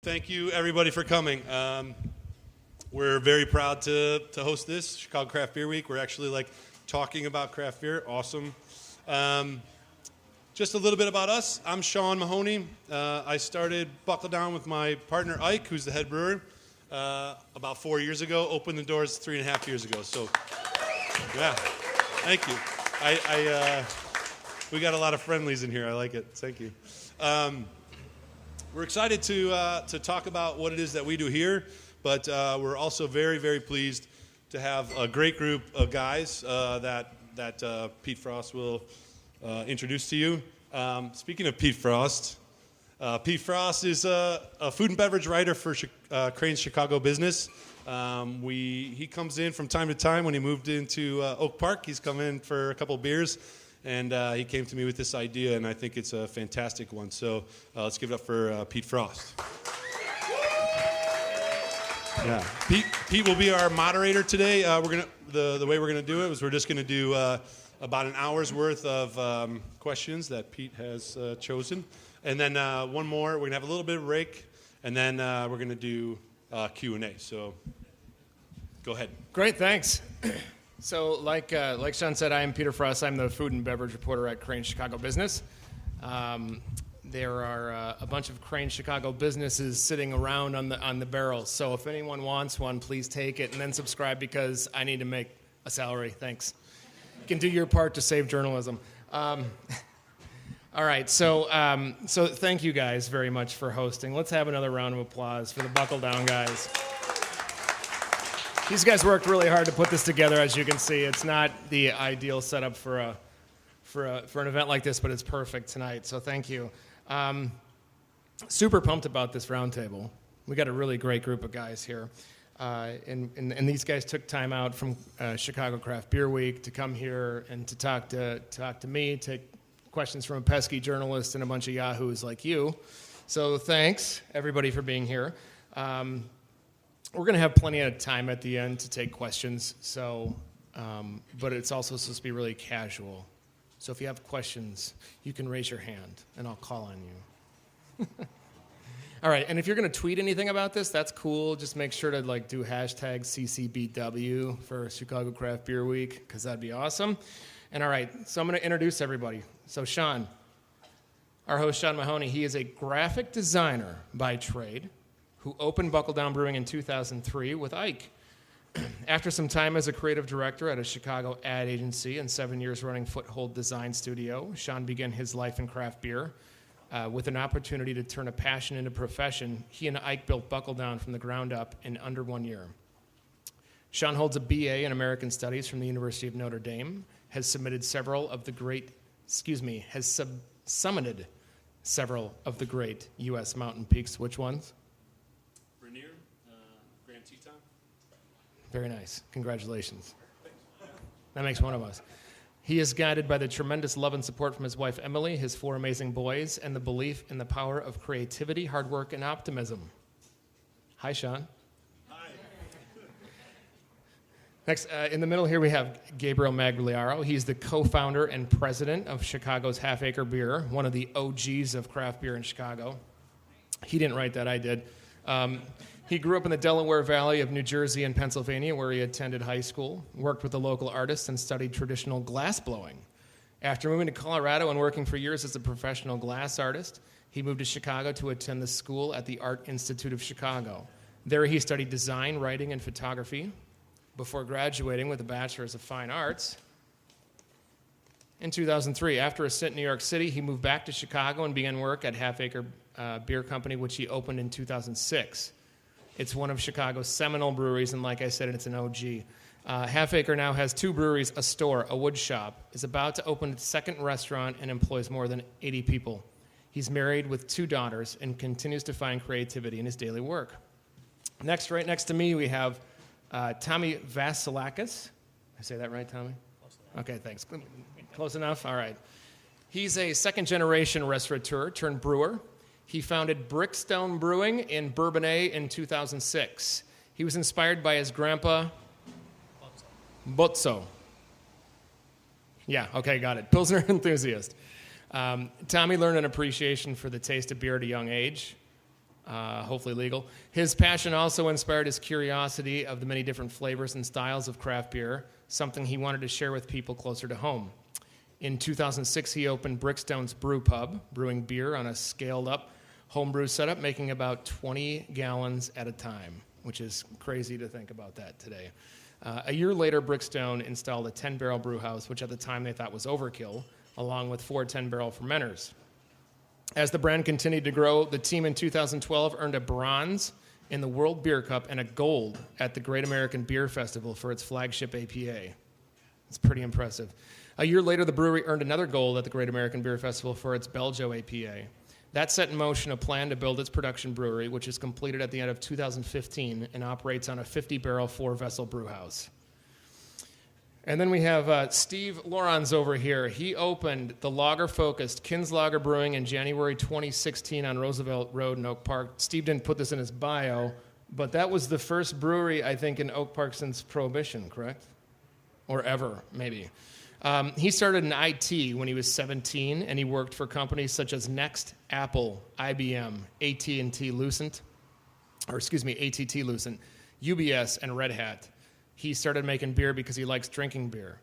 Thank you, everybody, for coming. We're very proud to host this, Chicago Craft Beer Week. We're actually talking about craft beer. Awesome. Just a little bit about us. I'm Sean Mahoney. I started Buckle Down with my partner Ike, who's the head brewer, about 4 years ago. Opened the doors 3.5 years ago. So, yeah, thank you. We got a lot of friendlies in here. I like it. Thank you. We're excited to talk about what it is that we do here, but we're also very, very pleased to have a great group of guys that Pete Frost will introduce to you. Speaking of Pete Frost is a food and beverage writer for Crane's Chicago Business. He comes in from time to time. When he moved into Oak Park, he's come in for a couple beers. And he came to me with this idea, and I think it's a fantastic one. So let's give it up for Pete Frost. Yeah, Pete will be our moderator today. The way we're gonna do it is we're just gonna do about an hour's worth of questions that Pete has chosen, and then one more. We're gonna have a little bit of break, and then we're gonna do Q&A. So go ahead. Great, thanks. So, like Sean said, I am Peter Frost. I'm the food and beverage reporter at Crane Chicago Business. There are a bunch of Crane Chicago businesses sitting around on the barrels. So, if anyone wants one, please take it and then subscribe because I need to make a salary. Thanks. You can do your part to save journalism. All right. So thank you guys very much for hosting. Let's have another round of applause for the Buckle Down guys. These guys worked really hard to put this together. As you can see, it's not the ideal setup for an event like this, but it's perfect tonight. So thank you. Super pumped about this roundtable. We got a really great group of guys here, and these guys took time out from Chicago Craft Beer Week to come here and to talk to me, take questions from a pesky journalist and a bunch of yahoos like you. So thanks everybody for being here. We're going to have plenty of time at the end to take questions, but it's also supposed to be really casual. So if you have questions, you can raise your hand, and I'll call on you. All right, and if you're going to tweet anything about this, that's cool. Just make sure to do hashtag CCBW for Chicago Craft Beer Week, because that'd be awesome. And all right, so I'm going to introduce everybody. So Sean, our host, Sean Mahoney, he is a graphic designer by trade, who opened Buckle Down Brewing in 2003 with Ike. After some time as a creative director at a Chicago ad agency and 7 years running Foothold Design Studio, Sean began his life in craft beer. With an opportunity to turn a passion into profession, he and Ike built Buckle Down from the ground up in under 1 year. Sean holds a BA in American Studies from the University of Notre Dame, has summited several of the great U.S. mountain peaks. Which ones? Very nice. Congratulations. That makes one of us. He is guided by the tremendous love and support from his wife, Emily, his 4 amazing boys, and the belief in the power of creativity, hard work, and optimism. Hi, Sean. Hi. Next, in the middle here, we have Gabriel Magliaro. He's the co-founder and president of Chicago's Half Acre Beer, one of the OGs of craft beer in Chicago. He didn't write that, I did. He grew up in the Delaware Valley of New Jersey and Pennsylvania, where he attended high school, worked with the local artists, and studied traditional glass blowing. After moving to Colorado and working for years as a professional glass artist, he moved to Chicago to attend the school at the Art Institute of Chicago. There he studied design, writing, and photography before graduating with a Bachelor's of Fine Arts. In 2003, after a stint in New York City, he moved back to Chicago and began work at Half Acre Beer Company, which he opened in 2006. It's one of Chicago's seminal breweries, and like I said, it's an OG. Half Acre now has 2 breweries, a store, a wood shop, is about to open its second restaurant, and employs more than 80 people. He's married with 2 daughters and continues to find creativity in his daily work. Next, right next to me, we have Tommy Vasilakis. I say that right, Tommy? Okay, thanks. Close enough? All right. He's a second-generation restaurateur turned brewer. He founded Brickstone Brewing in Bourbonnais in 2006. He was inspired by his grandpa, Bozzo. Yeah, okay, got it. Pilsner enthusiast. Tommy learned an appreciation for the taste of beer at a young age. hopefully legal. His passion also inspired his curiosity of the many different flavors and styles of craft beer, something he wanted to share with people closer to home. In 2006, he opened Brickstone's Brew Pub, brewing beer on a scaled-up homebrew setup, making about 20 gallons at a time, which is crazy to think about that today. A year later, Brickstone installed a 10-barrel brew house, which at the time they thought was overkill, along with 4 10-barrel fermenters. As the brand continued to grow, the team in 2012 earned a bronze in the World Beer Cup and a gold at the Great American Beer Festival for its flagship APA. It's pretty impressive. A year later, the brewery earned another gold at the Great American Beer Festival for its Belgio APA. That set in motion a plan to build its production brewery, which is completed at the end of 2015 and operates on a 50-barrel, 4-vessel brew house. And then we have Steve Lorans over here. He opened the lager-focused Kins Lager Brewing in January 2016 on Roosevelt Road in Oak Park. Steve didn't put this in his bio, but that was the first brewery, I think, in Oak Park since Prohibition, correct? Or ever, maybe. He started in IT when he was 17, and he worked for companies such as Next, Apple, IBM, AT&T Lucent, UBS, and Red Hat. He started making beer because he likes drinking beer.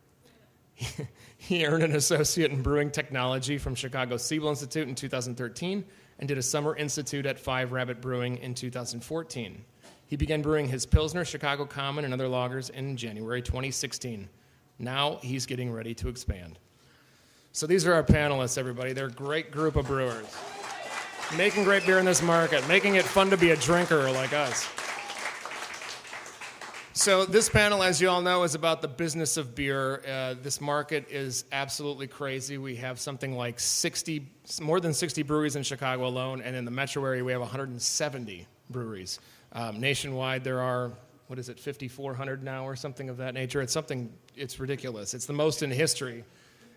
He earned an associate in brewing technology from Chicago Siebel Institute in 2013 and did a summer institute at Five Rabbit Brewing in 2014. He began brewing his Pilsner, Chicago Common, and other lagers in January 2016. Now he's getting ready to expand. So these are our panelists, everybody. They're a great group of brewers. Making great beer in this market, making it fun to be a drinker like us. So this panel, as you all know, is about the business of beer. This market is absolutely crazy. We have something like more than 60 breweries in Chicago alone, and in the metro area we have 170 breweries. Nationwide there are, 5,400 now or something of that nature. It's ridiculous. It's the most in history.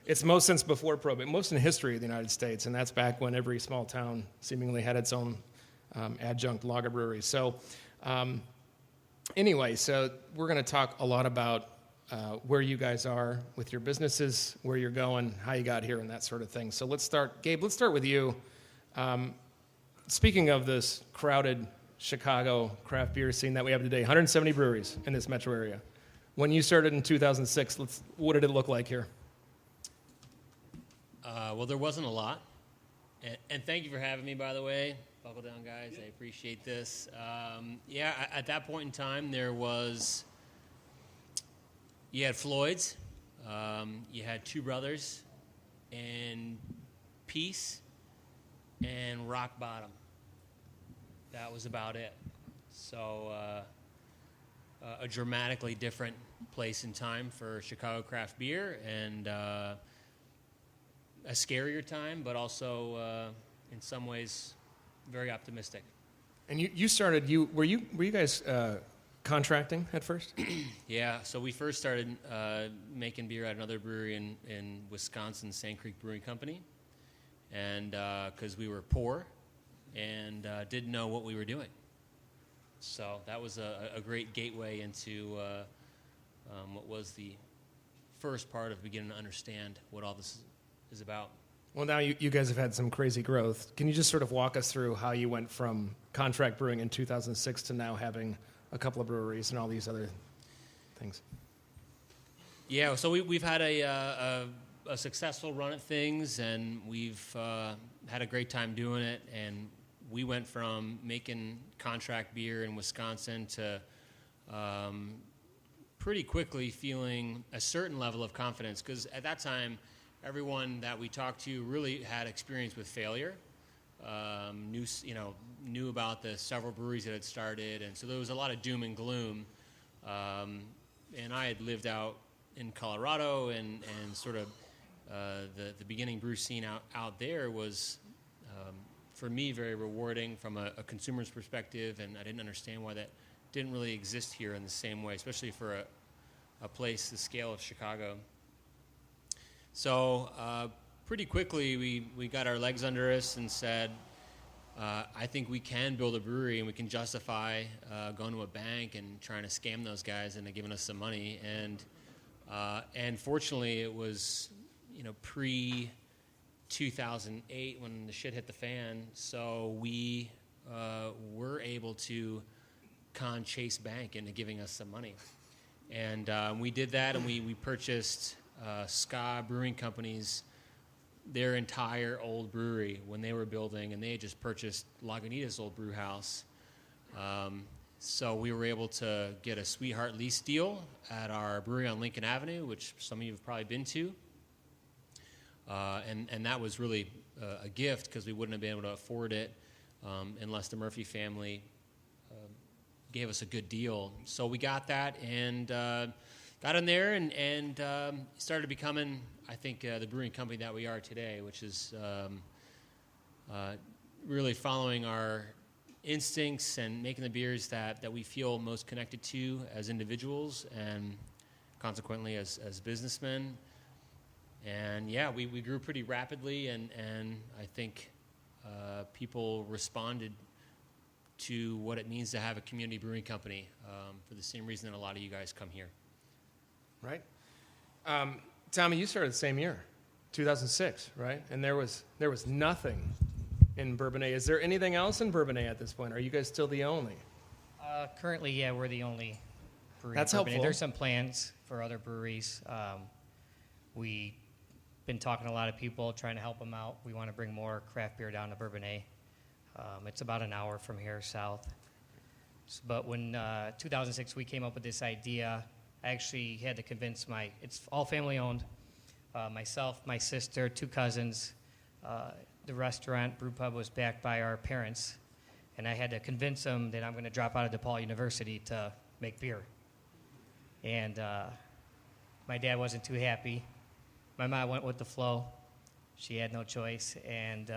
It's most since before Prohibition, most in history of the United States, and that's back when every small town seemingly had its own adjunct lager brewery. So anyway, so we're going to talk a lot about where you guys are with your businesses, where you're going, how you got here, and that sort of thing. So let's start, Gabe, let's start with you. Speaking of this crowded Chicago craft beer scene that we have today, 170 breweries in this metro area. When you started in 2006, what did it look like here? Well, there wasn't a lot. And thank you for having me, by the way. Buckle down, guys. I appreciate this. At that point in time, you had Floyd's, you had Two Brothers, and Peace, and Rock Bottom. That was about it. So a dramatically different place and time for Chicago craft beer, and a scarier time, but also in some ways very optimistic. And you started. Were you guys contracting at first? Yeah. So we first started making beer at another brewery in Wisconsin, Sand Creek Brewing Company, and because we were poor and didn't know what we were doing. So that was a great gateway into what was the first part of beginning to understand what all this is about. Well, now you guys have had some crazy growth. Can you just sort of walk us through how you went from contract brewing in 2006 to now having a couple of breweries and all these other things? Yeah, so we've had a successful run at things, and we've had a great time doing it. And we went from making contract beer in Wisconsin to pretty quickly feeling a certain level of confidence, because at that time, everyone that we talked to really had experience with failure, knew about the several breweries that had started, and so there was a lot of doom and gloom. And I had lived out in Colorado, and sort of the beginning brew scene out there was, for me, very rewarding from a consumer's perspective, and I didn't understand why that didn't really exist here in the same way, especially for a place the scale of Chicago. So pretty quickly, we got our legs under us and said, I think we can build a brewery, and we can justify going to a bank and trying to scam those guys into giving us some money. And fortunately, it was pre-2008 when the shit hit the fan. So we we're able to con Chase Bank into giving us some money. And we did that, and we purchased Ska Brewing Company's, their entire old brewery when they were building, and they had just purchased Lagunitas' old brew house. So we were able to get a sweetheart lease deal at our brewery on Lincoln Avenue, which some of you have probably been to. And that was really a gift because we wouldn't have been able to afford it unless the Murphy family gave us a good deal. So we got that and got in there and started becoming, I think, the brewing company that we are today, which is really following our instincts and making the beers that we feel most connected to as individuals and consequently as businessmen. And yeah, we grew pretty rapidly, and I think people responded to what it means to have a community brewing company for the same reason that a lot of you guys come here. Right. Tommy, you started the same year, 2006, right? And there was nothing in Bourbonnais. Is there anything else in Bourbonnais at this point? Are you guys still the only? Currently, yeah, we're the only brewery. That's in Bourbonnais. helpful. There's some plans for other breweries. We've been talking to a lot of people, trying to help them out. We want to bring more craft beer down to Bourbonnais. It's about an hour from here south. But when 2006 we came up with this idea, I actually had to convince it's all family owned, myself, my sister, 2 cousins. The restaurant, brew pub, was backed by our parents, and I had to convince them that I'm going to drop out of DePaul University to make beer. And my dad wasn't too happy. My mom went with the flow. She had no choice, and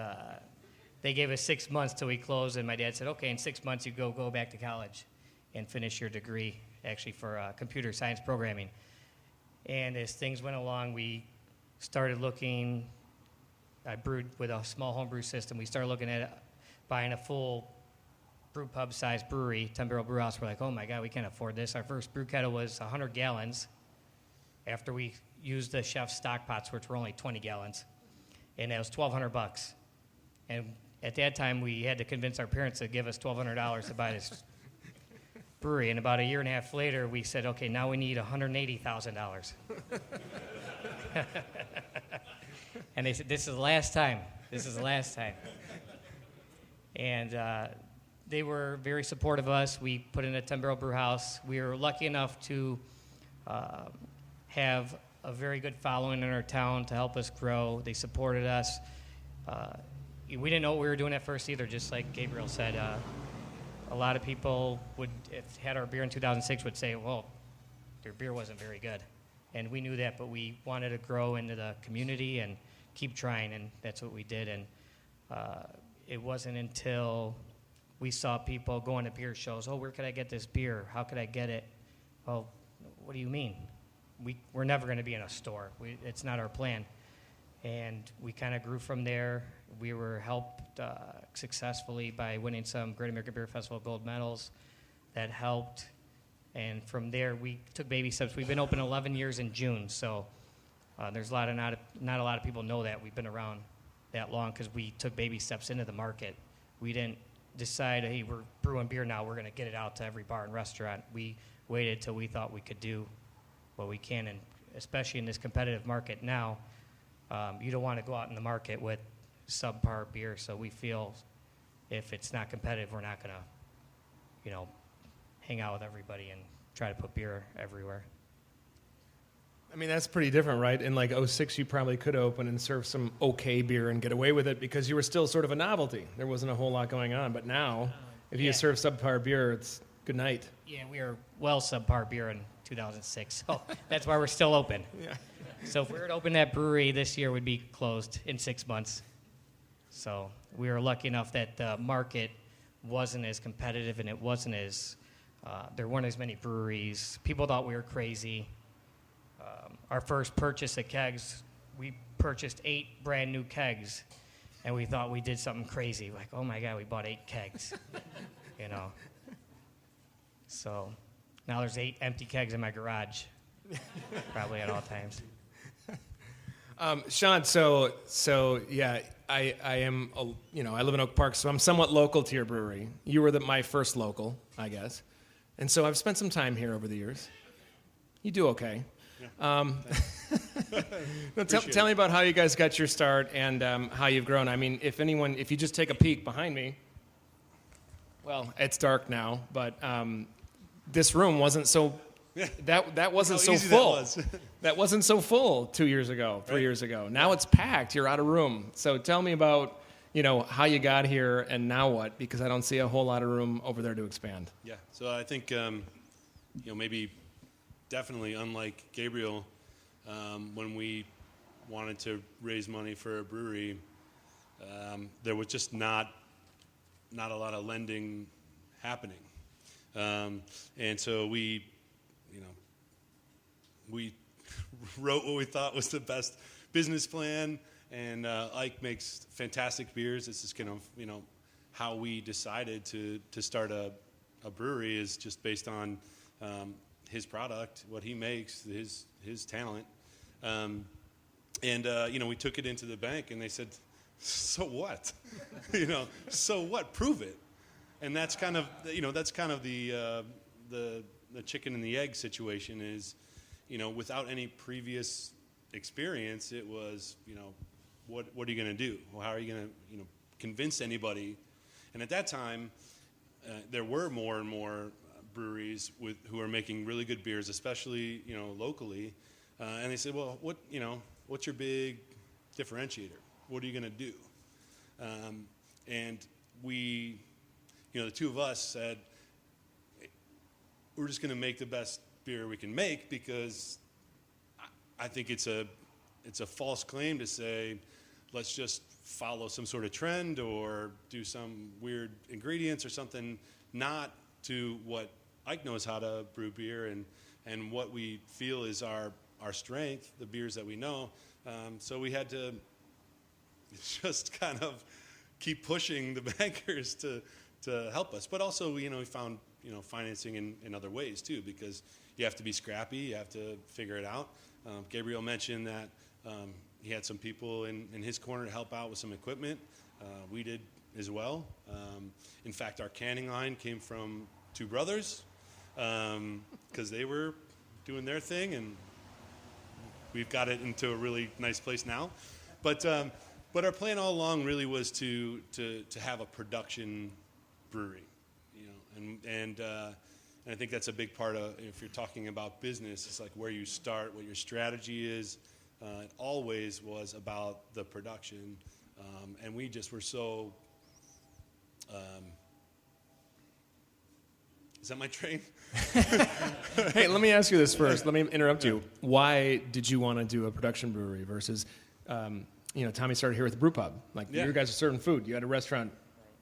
they gave us 6 months till we closed, and my dad said, okay, in 6 months you go back to college and finish your degree, actually for computer science programming. And as things went along, we started looking. I brewed with a small homebrew system. We started looking at buying a full brew pub sized brewery, 10-barrel brew house. We're like, oh my God, we can't afford this. Our first brew kettle was 100 gallons after we used the chef's stock pots, which were only 20 gallons. And that was $1,200. And at that time, we had to convince our parents to give us $1,200 to buy this brewery. And about a year and a half later, we said, okay, now we need $180,000. And they said, this is the last time. This is the last time. And they were very supportive of us. We put in a 10-barrel brew house. We were lucky enough to have a very good following in our town to help us grow. They supported us. We didn't know what we were doing at first either, just like Gabriel said. A lot of people if had our beer in 2006, would say, well, their beer wasn't very good. And we knew that, but we wanted to grow into the community and keep trying, and that's what we did. And it wasn't until we saw people going to beer shows, oh, where could I get this beer? How could I get it? Well, what do you mean? We're never going to be in a store. It's not our plan. And we kind of grew from there. We were helped successfully by winning some Great American Beer Festival gold medals. That helped. And from there, we took baby steps. We've been open 11 years in June, so there's not a lot of people know that we've been around that long because we took baby steps into the market. We didn't decide, hey, we're brewing beer now, we're going to get it out to every bar and restaurant. We waited till we thought we could do what we can, and especially in this competitive market now, you don't want to go out in the market with subpar beer, so we feel if it's not competitive, we're not going to, hang out with everybody and try to put beer everywhere. I mean, that's pretty different, right? In like 06, you probably could open and serve some okay beer and get away with it because you were still sort of a novelty. There wasn't a whole lot going on. But now, if you Yeah. serve subpar beer, it's good night. Yeah, we were well subpar beer in 2006, so that's why we're still open. Yeah. So if we were to open that brewery this year, we'd be closed in 6 months. So we were lucky enough that the market wasn't as competitive and it wasn't as, there weren't as many breweries. People thought we were crazy. Our first purchase of kegs, we purchased 8 brand new kegs, and we thought we did something crazy. Like, oh my God, we bought 8 kegs, So now there's 8 empty kegs in my garage, probably at all times. Sean, so yeah, I am, I live in Oak Park, so I'm somewhat local to your brewery. You were my first local, I guess. And so I've spent some time here over the years. You do okay. No, tell me about how you guys got your start and how you've grown. I mean, if you just take a peek behind me, well, it's dark now, but this room wasn't so. That wasn't so full. That wasn't so full 2 years ago, 3 years ago. Now it's packed. You're out of room. So tell me about how you got here and now what, because I don't see a whole lot of room over there to expand. Yeah. So I think maybe definitely unlike Gabriel, when we wanted to raise money for a brewery, there was just not a lot of lending happening, and so we wrote what we thought was the best business plan. And Ike makes fantastic beers. This is how we decided to start a brewery, is just based on his product, what he makes, his talent. We took it into the bank, and they said, "So what? So what? Prove it." And that's kind of the chicken and the egg situation. Is without any previous experience, it was what are you going to do? Well, how are you going to convince anybody? And at that time, there were more and more breweries who are making really good beers, especially locally. And they said, well, what's your big differentiator? What are you going to do? And we, the two of us said, we're just going to make the best beer we can make, because I think it's a false claim to say, let's just follow some sort of trend or do some weird ingredients or something, not to what Ike knows how to brew beer and what we feel is our strength, the beers that we know. So we had to just kind of keep pushing the bankers to help us. But also, we found financing in other ways too, because you have to be scrappy, you have to figure it out. Gabriel mentioned that he had some people in his corner to help out with some equipment. We did as well. In fact, our canning line came from two brothers, because they were doing their thing, and we've got it into a really nice place now. But our plan all along really was to have a production brewery, and I think that's a big part of, if you're talking about business, it's like where you start, what your strategy is. It always was about the production, and we just were so. Is that my train? Hey, let me ask you this first. Let me interrupt you. Why did you want to do a production brewery versus, Tommy started here with a brew pub. You guys are serving food. You had a restaurant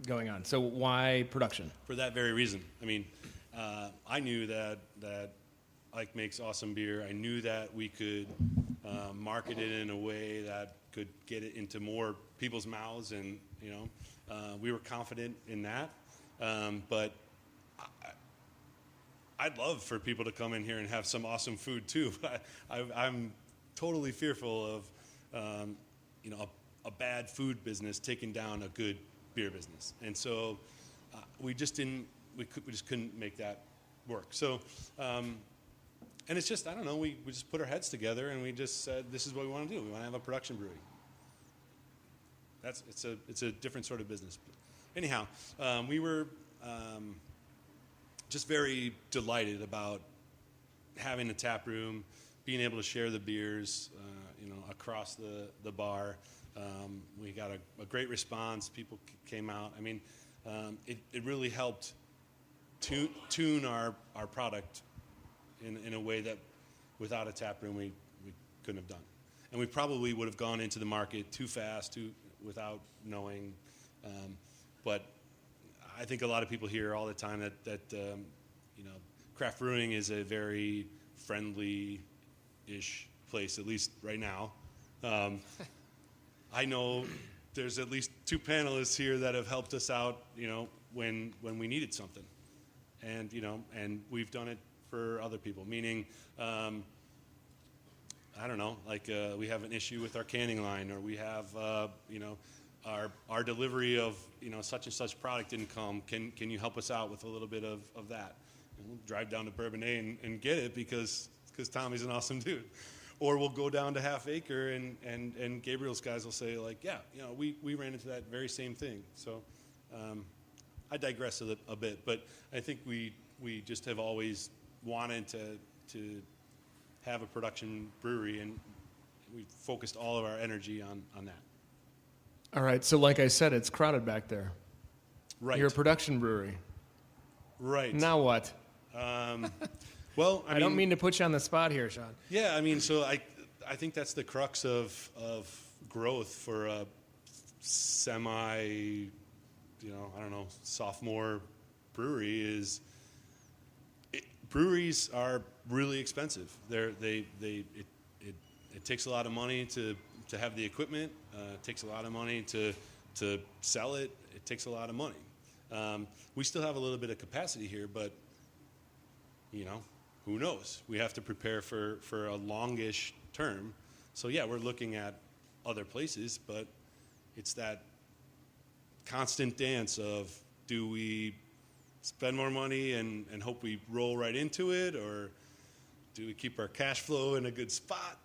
going on. So why production? For that very reason. I mean, I knew that Ike makes awesome beer. I knew that we could market it in a way that could get it into more people's mouths, and we were confident in that. But I'd love for people to come in here and have some awesome food too. I'm totally fearful of a bad food business taking down a good beer business, and so we just couldn't make that work. So. And it's just, I don't know, we just put our heads together and we just said, this is what we want to do. We want to have a production brewery. It's a different sort of business. Anyhow, we were just very delighted about having a tap room, being able to share the beers, across the bar. We got a great response. People came out. I mean, it really helped tune our product in a way that without a tap room we couldn't have done. And we probably would have gone into the market too fast, without knowing. But I think a lot of people hear all the time that craft brewing is a very friendly-ish place, at least right now. I know there's at least two panelists here that have helped us out, when we needed something. And we've done it for other people, meaning, I don't know, we have an issue with our canning line, or we have, our delivery of such and such product didn't come. Can you help us out with a little bit of that? And we'll drive down to Bourbonnais and get it because Tommy's an awesome dude. Or we'll go down to Half Acre and Gabriel's guys will say like, yeah, we ran into that very same thing. So I digress a bit, but I think we just have always wanted to have a production brewery, and we focused all of our energy on that. All right, so like I said, it's crowded back there. Right. You're a production brewery. Right. Now what? Well, I don't mean to put you on the spot here, Sean. Yeah, I mean, so I think that's the crux of growth for a semi, sophomore brewery is breweries are really expensive. It takes a lot of money to have the equipment. It takes a lot of money to sell it. It takes a lot of money. We still have a little bit of capacity here, but who knows? We have to prepare for a longish term. So yeah, we're looking at other places, but it's that constant dance of, do we spend more money and hope we roll right into it, or do we keep our cash flow in a good spot?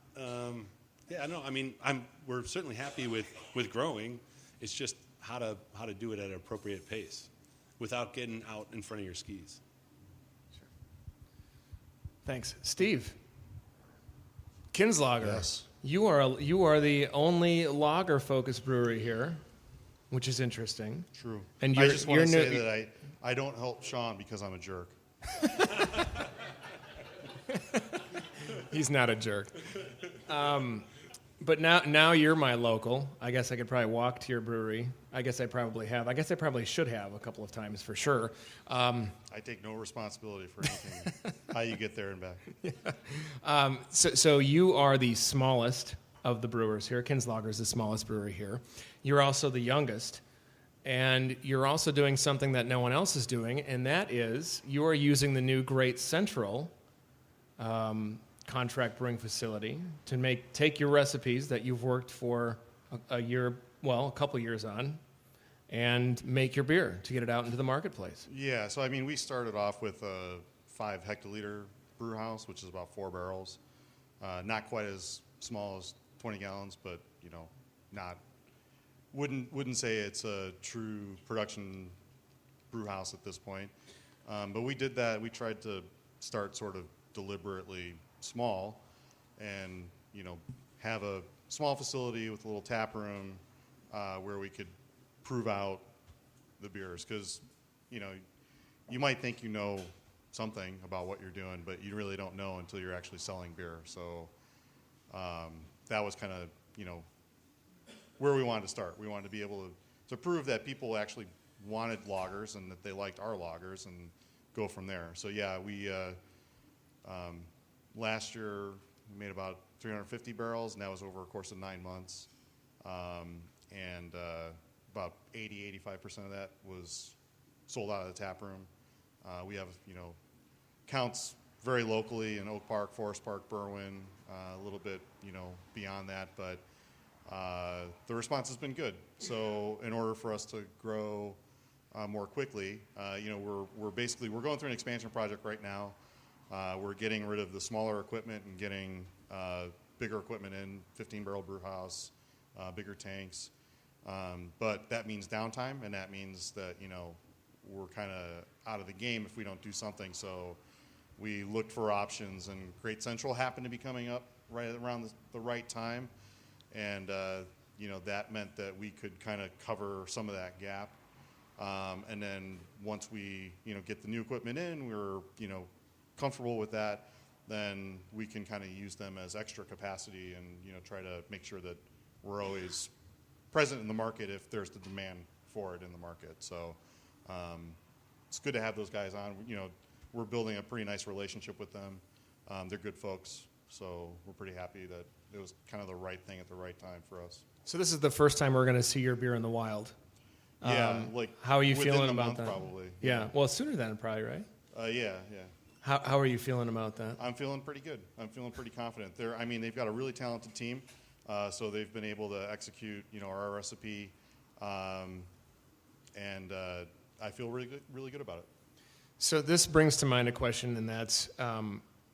We're certainly happy with growing. It's just how to do it at an appropriate pace without getting out in front of your skis. Thanks. Steve, Kinslager. Yes. You are the only lager-focused brewery here, which is interesting. True. And I just want to say new- that I don't help Sean because I'm a jerk. He's not a jerk. But now you're my local. I guess I could probably walk to your brewery. I guess I probably have. I guess I probably should have a couple of times for sure. I take no responsibility for anything. How you get there and back. So you are the smallest of the brewers here. Kinslager is the smallest brewery here. You're also the youngest. And you're also doing something that no one else is doing, and that is you are using the new Great Central contract brewing facility to take your recipes that you've worked for a couple years on, and make your beer to get it out into the marketplace. Yeah, so we started off with a 5 hectoliter brew house, which is about 4 barrels. Not quite as small as 20 gallons, but not. Wouldn't say it's a true production brew house at this point. But we did that. We tried to start sort of deliberately small and, have a small facility with a little tap room where we could prove out the beers. Because, you might think you know something about what you're doing, but you really don't know until you're actually selling beer. So that was kind of, where we wanted to start. We wanted to be able to prove that people actually wanted lagers and that they liked our lagers and go from there. So yeah, we last year we made about 350 barrels, and that was over a course of 9 months. And about 85% of that was sold out of the tap room. We have, counts very locally in Oak Park, Forest Park, Berwyn, a little bit, beyond that, but the response has been good. So in order for us to grow more quickly, we're going through an expansion project right now. We're getting rid of the smaller equipment and getting bigger equipment in, 15-barrel brew house, bigger tanks. But that means downtime, and that means that, we're kind of out of the game if we don't do something. So we looked for options, and Great Central happened to be coming up right around the right time. And, that meant that we could kind of cover some of that gap. And then once we, get the new equipment in, we're, comfortable with that, then we can kind of use them as extra capacity and, try to make sure that we're always present in the market if there's the demand for it in the market. So it's good to have those guys on. We're building a pretty nice relationship with them. They're good folks. So we're pretty happy that it was kind of the right thing at the right time for us. So this is the first time we're going to see your beer in the wild. Yeah, how are you within feeling a about month, that? Probably. Yeah, well, sooner than probably, right? Yeah. How are you feeling about that? I'm feeling pretty good. I'm feeling pretty confident. They've got a really talented team, so they've been able to execute, our recipe and I feel really good about it. So this brings to mind a question, and that's,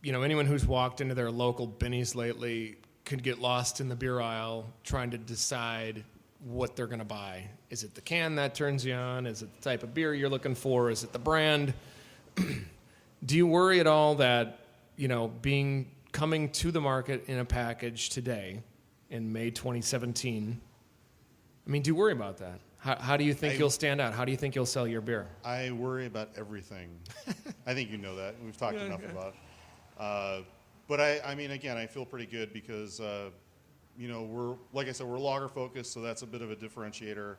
anyone who's walked into their local Binny's lately could get lost in the beer aisle trying to decide what they're going to buy. Is it the can that turns you on? Is it the type of beer you're looking for? Is it the brand? Do you worry at all that, coming to the market in a package today in May 2017, do you worry about that? How do you think you'll stand out? How do you think you'll sell your beer? I worry about everything. I think you know that. We've talked enough about it. But I feel pretty good because, we're, like I said, we're lager focused, so that's a bit of a differentiator.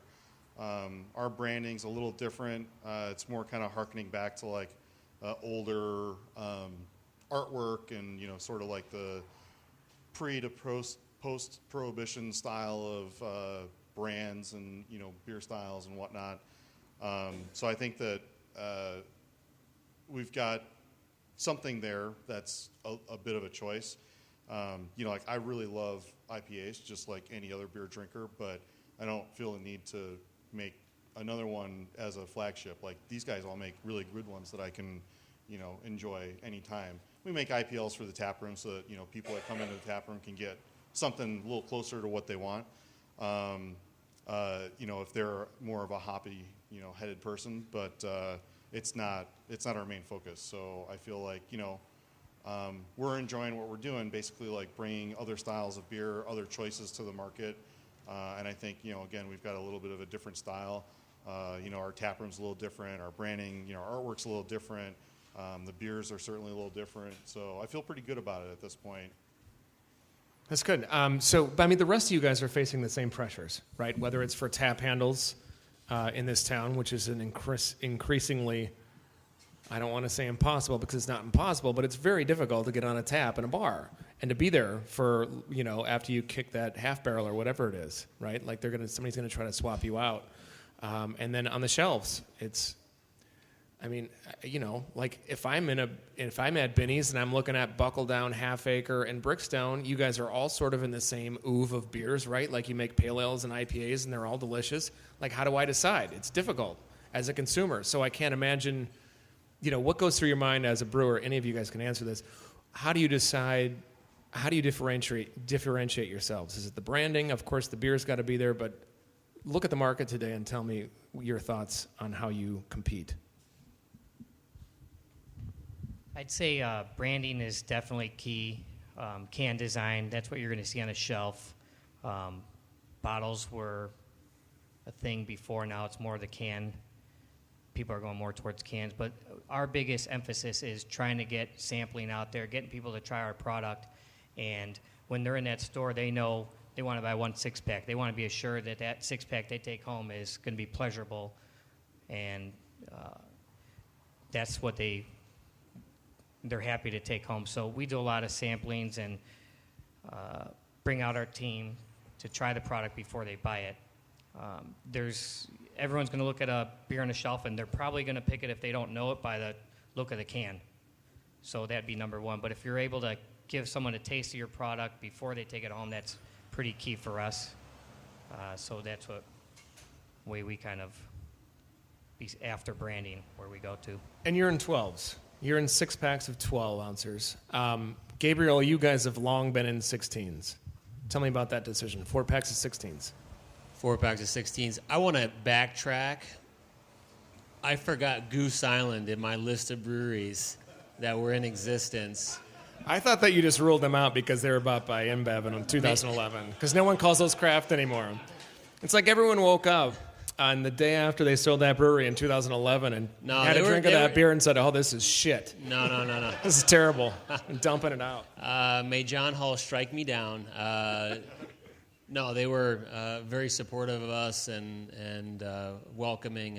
Our branding's a little different. It's more kind of harkening back to like older artwork and, sort of like the pre to post prohibition style of brands and, beer styles and whatnot. So I think that we've got something there that's a bit of a choice. I really love IPAs just like any other beer drinker, but I don't feel the need to make another one as a flagship. Like these guys all make really good ones that I can, enjoy anytime. We make IPLs for the tap room so that, people that come into the tap room can get something a little closer to what they want. If they're more of a hoppy, headed person, but it's not our main focus. So I feel like, we're enjoying what we're doing, basically like bringing other styles of beer, other choices to the market. And I think, again, we've got a little bit of a different style. Our tap room's a little different. Our branding, our artwork's a little different. The beers are certainly a little different. So I feel pretty good about it at this point. That's good. The rest of you guys are facing the same pressures, right? Whether it's for tap handles in this town, which is an increasingly, I don't want to say impossible because it's not impossible, but it's very difficult to get on a tap in a bar and to be there for, after you kick that half barrel or whatever it is, right? Like somebody's going to try to swap you out. And then on the shelves, it's, if I'm at Binny's and I'm looking at Buckle Down, Half Acre, and Brickstone, you guys are all sort of in the same oeuvre of beers, right? Like you make pale ales and IPAs and they're all delicious. Like how do I decide? It's difficult as a consumer. So I can't imagine, what goes through your mind as a brewer. Any of you guys can answer this. How do you decide? How do you differentiate yourselves? Is it the branding? Of course, the beer's got to be there, but look at the market today and tell me your thoughts on how you compete. I'd say branding is definitely key. Can design, that's what you're going to see on a shelf. Bottles were a thing before, now it's more the can. People are going more towards cans. But our biggest emphasis is trying to get sampling out there, getting people to try our product. And when they're in that store, they know they want to buy one six-pack. They want to be assured that that six-pack they take home is going to be pleasurable. And that's what they're happy to take home. So we do a lot of samplings and bring out our team to try the product before they buy it. Everyone's going to look at a beer on a shelf, and they're probably going to pick it if they don't know it by the look of the can. So that'd be number one. But if you're able to give someone a taste of your product before they take it home, that's pretty key for us. So that's what way we kind of be after branding, where we go to. And you're in 12s. You're in 6-packs of 12 ounces. Gabriel, you guys have long been in 16s. Tell me about that decision. 4 packs of 16s. 4 packs of 16s. I want to backtrack. I forgot Goose Island in my list of breweries that were in existence. I thought that you just ruled them out because they were bought by InBev in 2011. Because no one calls those craft anymore. It's like everyone woke up on the day after they sold that brewery in 2011 and had a drink of that beer and said, "Oh, this is shit. No. This is terrible." And dumping it out. May John Hall strike me down. No, they were very supportive of us and welcoming,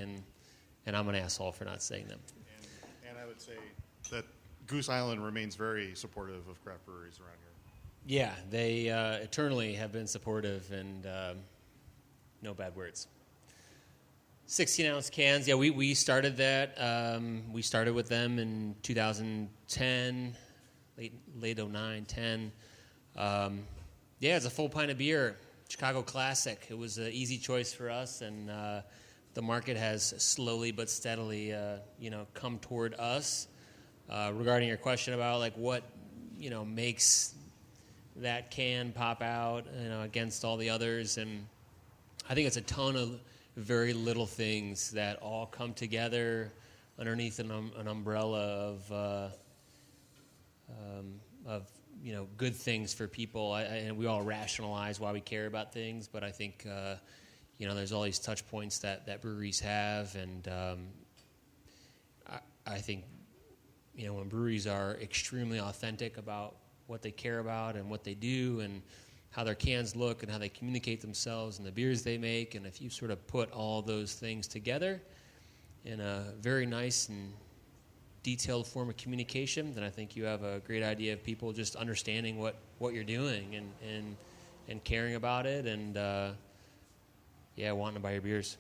and I'm an asshole for not saying them. And I would say that Goose Island remains very supportive of craft breweries around here. Yeah, they eternally have been supportive, and no bad words. 16-ounce cans, yeah, we started that. We started with them in 2010, late 09, 10. Yeah, it's a full pint of beer, Chicago Classic. It was an easy choice for us, and the market has slowly but steadily, come toward us. Regarding your question about like what, makes that can pop out, against all the others, and I think it's a ton of very little things that all come together underneath an umbrella of good things for people. And we all rationalize why we care about things, but I think there's all these touch points that breweries have, and I think when breweries are extremely authentic about what they care about and what they do and how their cans look and how they communicate themselves and the beers they make, and if you sort of put all those things together in a very nice and detailed form of communication, then I think you have a great idea of people just understanding what you're doing and caring about it, and wanting to buy your beers.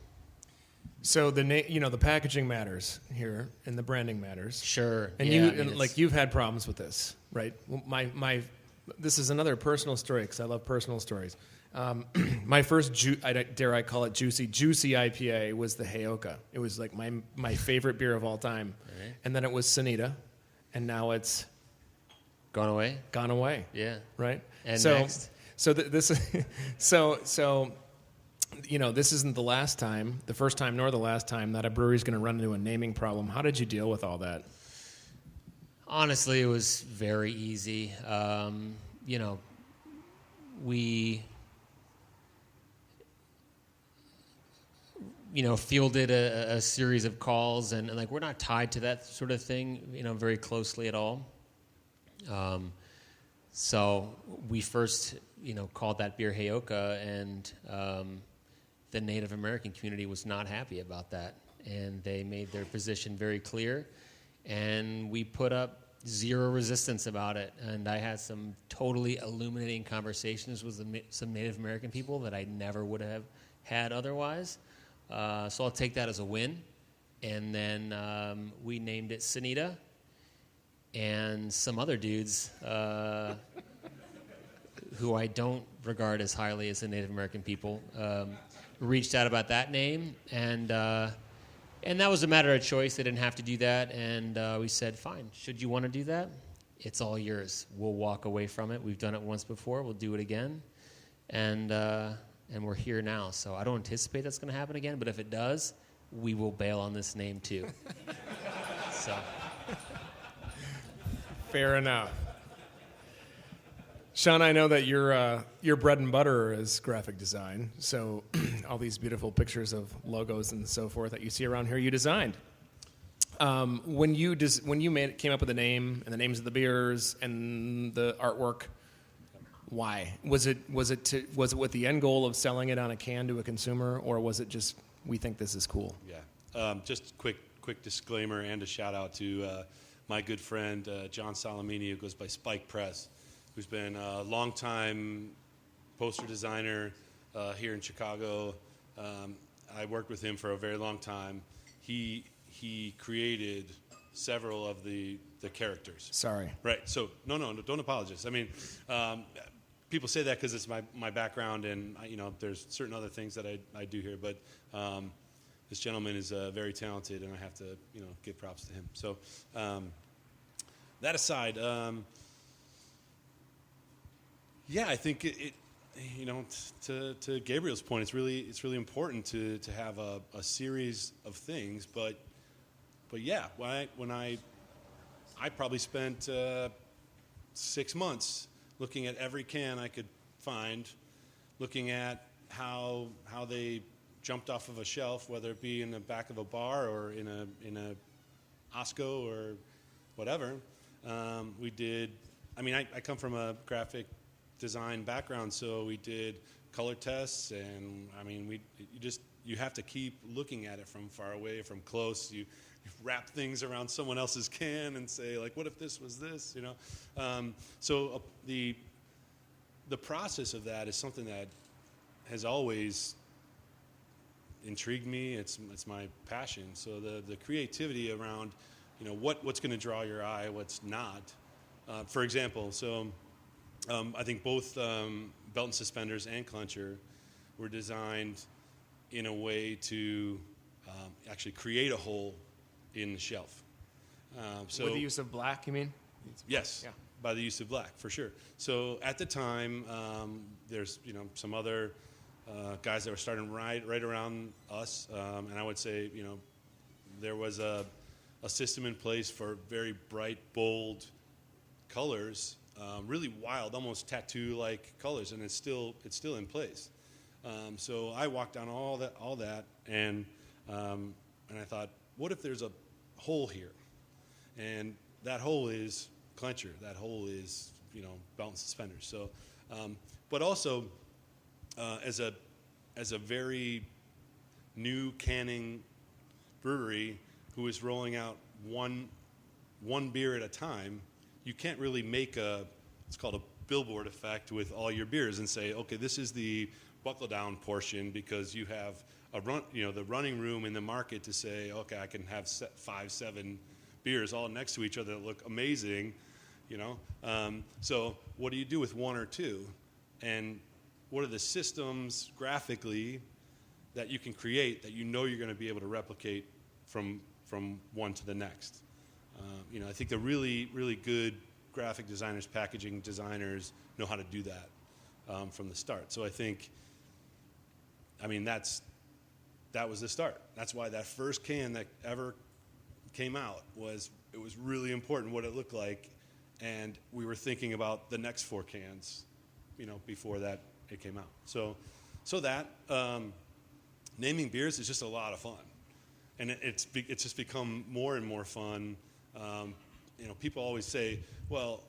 So the packaging matters here, and the branding matters. Sure. And you've had problems with this, right? This is another personal story because I love personal stories. My first, dare I call it juicy IPA was the Heyoka. It was like my favorite beer of all time. Right. And then it was Sanita, and now it's Gone away. Yeah. Right. And next. So this isn't the first time nor the last time that a brewery is going to run into a naming problem. How did you deal with all that? Honestly, it was very easy. We, fielded a series of calls, and like we're not tied to that sort of thing, very closely at all. So we first, called that beer Heyoka, and the Native American community was not happy about that, and they made their position very clear, and we put up zero resistance about it. And I had some totally illuminating conversations with some Native American people that I never would have had otherwise. So I'll take that as a win. And then we named it Sanita, and some other dudes who I don't regard as highly as the Native American people reached out about that name, and that was a matter of choice. They didn't have to do that, and we said, fine, should you want to do that, it's all yours. We'll walk away from it. We've done it once before. We'll do it again, and we're here now. So I don't anticipate that's going to happen again, but if it does, we will bail on this name too. So. Fair enough. Sean, I know that your bread and butter is graphic design, so all these beautiful pictures of logos and so forth that you see around here, you designed. When you came up with the name and the names of the beers and the artwork, why? Was it with the end goal of selling it on a can to a consumer, or was it just we think this is cool? Yeah. Just quick disclaimer and a shout out to my good friend John Salamini, who goes by Spike Press, who's been a longtime poster designer here in Chicago. I worked with him for a very long time. He created several of the characters. Sorry. Right. So no, don't apologize. I mean, people say that because it's my background, and there's certain other things that I do here. But this gentleman is very talented, and I have to give props to him. So that aside. Yeah, I think it to Gabriel's point, it's really important to have a series of things, but yeah, when I probably spent 6 months looking at every can I could find, looking at how they jumped off of a shelf, whether it be in the back of a bar or in a Osco or whatever. We did. I mean, I come from a graphic design background, so we did color tests, and I mean, you have to keep looking at it from far away, from close. You wrap things around someone else's can and say, like, what if this was this? So the process of that is something that has always intrigued me. It's my passion. So the creativity around what's going to draw your eye, what's not. For example, so I think both Belt and Suspenders and Clencher were designed in a way to actually create a hole in the shelf. So With the use of black, you mean? yes, Yeah. by the use of black, for sure. So at the time, there's some other guys that were starting right around us, and I would say there was a system in place for very bright, bold colors, really wild, almost tattoo-like colors, and it's still in place. So I walked down all that, and I thought, what if there's a hole here? And that hole is Clencher. That hole is Belt and Suspenders. So, but also as a very new canning brewery who is rolling out one beer at a time, you can't really make it's called a billboard effect with all your beers and say, okay, this is the buckle down portion because you have the running room in the market to say, okay, I can have 5-7 beers all next to each other that look amazing, So what do you do with one or two? And what are the systems graphically that you can create that you're going to be able to replicate from one to the next? I think the really, really good graphic designers, packaging designers know how to do that from the start. So I think, that was the start. That's why that first can that ever came out was really important what it looked like, and we were thinking about the next 4 cans, before that it came out. So that naming beers is just a lot of fun, and it's just become more and more fun. People always say, well,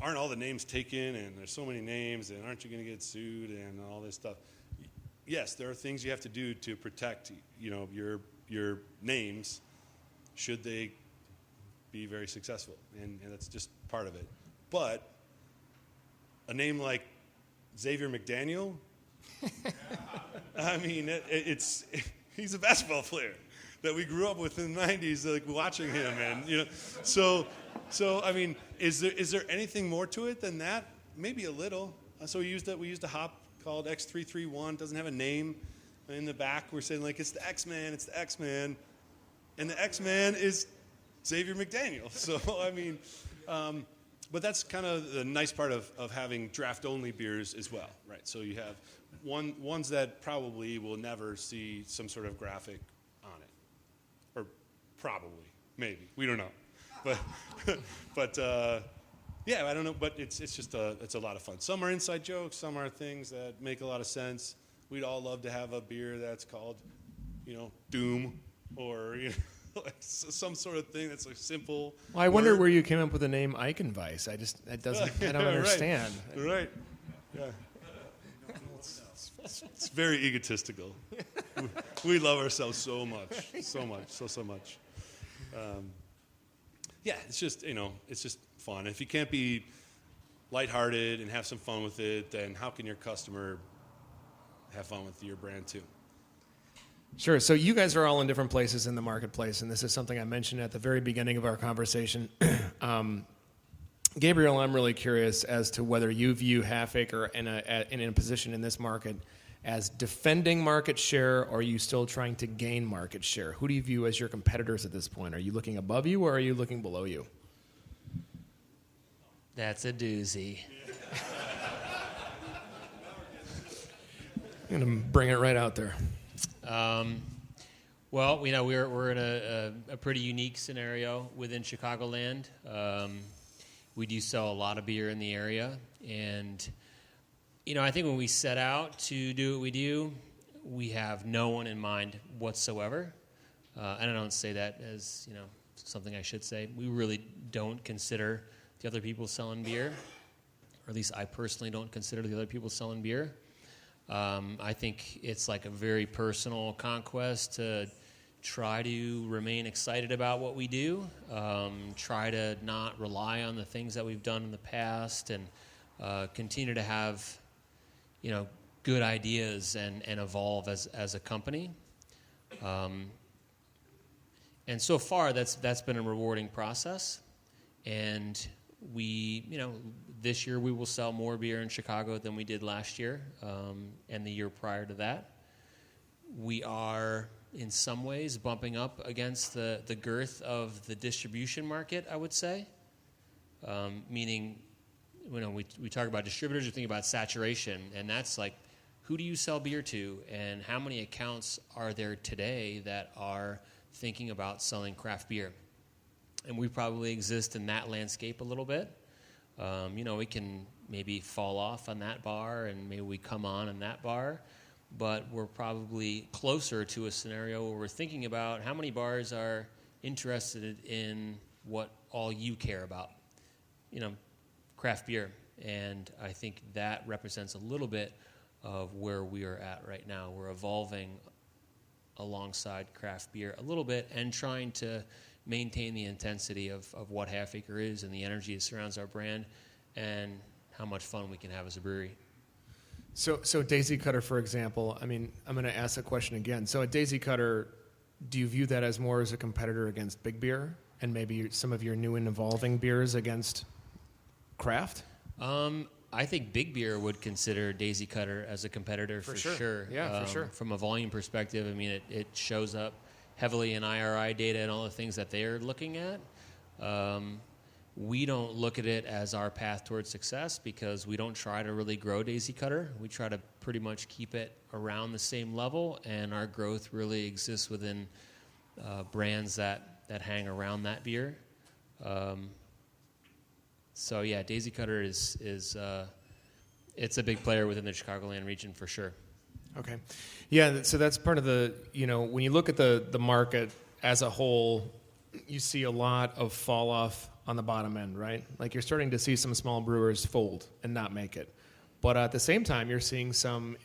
aren't all the names taken, and there's so many names, and aren't you going to get sued and all this stuff? Yes, there are things you have to do to protect your names should they be very successful, and that's just part of it. But a name like Xavier McDaniel, he's a basketball player that we grew up with in the 90s, like watching him, and so is there anything more to it than that? Maybe a little. So we used a hop called X331. Doesn't have a name. In the back, we're saying it's the X-Man, and the X-Man is Xavier McDaniel. So but that's kind of the nice part of having draft-only beers as well, right? So you have ones that probably will never see some sort of graphic on it, or probably, maybe, we don't know, but yeah, I don't know, but it's just it's a lot of fun. Some are inside jokes, some are things that make a lot of sense. We'd all love to have a beer that's called, Doom, or some sort of thing that's simple. Well, I wonder word. where you came up with the name Eichenweiss. I don't understand. Right. Yeah. It's very egotistical. We love ourselves so much. Yeah, it's just fun. If you can't be lighthearted and have some fun with it, then how can your customer have fun with your brand too? Sure. So you guys are all in different places in the marketplace, and this is something I mentioned at the very beginning of our conversation. Gabriel, I'm really curious as to whether you view Half Acre in a position in this market as defending market share, or are you still trying to gain market share? Who do you view as your competitors at this point? Are you looking above you, or are you looking below you? That's a doozy. I'm going to bring it right out there. Well, we're in a pretty unique scenario within Chicagoland. We do sell a lot of beer in the area, and I think when we set out to do what we do, we have no one in mind whatsoever. And I don't say that as something I should say. We really don't consider the other people selling beer, or at least I personally don't consider the other people selling beer. I think it's like a very personal conquest to try to remain excited about what we do, try to not rely on the things that we've done in the past, and continue to have, good ideas and evolve as a company. And so far, that's been a rewarding process. And this year we will sell more beer in Chicago than we did last year, and the year prior to that. We are, in some ways, bumping up against the girth of the distribution market, I would say. Meaning, we talk about distributors, we think about saturation, and that's like, who do you sell beer to, and how many accounts are there today that are thinking about selling craft beer? And we probably exist in that landscape a little bit. We can maybe fall off on that bar, and maybe we come on in that bar, but we're probably closer to a scenario where we're thinking about how many bars are interested in what all you care about, craft beer. And I think that represents a little bit of where we are at right now. We're evolving alongside craft beer a little bit and trying to maintain the intensity of what Half Acre is and the energy that surrounds our brand and how much fun we can have as a brewery. So Daisy Cutter, for example, I'm going to ask the question again. So at Daisy Cutter, do you view that as more as a competitor against big beer and maybe some of your new and evolving beers against craft? I think Big Beer would consider Daisy Cutter as a competitor for sure. Yeah, for sure. From a volume perspective, it shows up heavily in IRI data and all the things that they're looking at. We don't look at it as our path towards success because we don't try to really grow Daisy Cutter. We try to pretty much keep it around the same level, and our growth really exists within brands that hang around that beer. So yeah, Daisy Cutter is it's a big player within the Chicagoland region for sure. Okay. Yeah, so that's part of the, when you look at the market as a whole, you see a lot of fall off on the bottom end, right? Like you're starting to see some small brewers fold and not make it. But at the same time, you're seeing some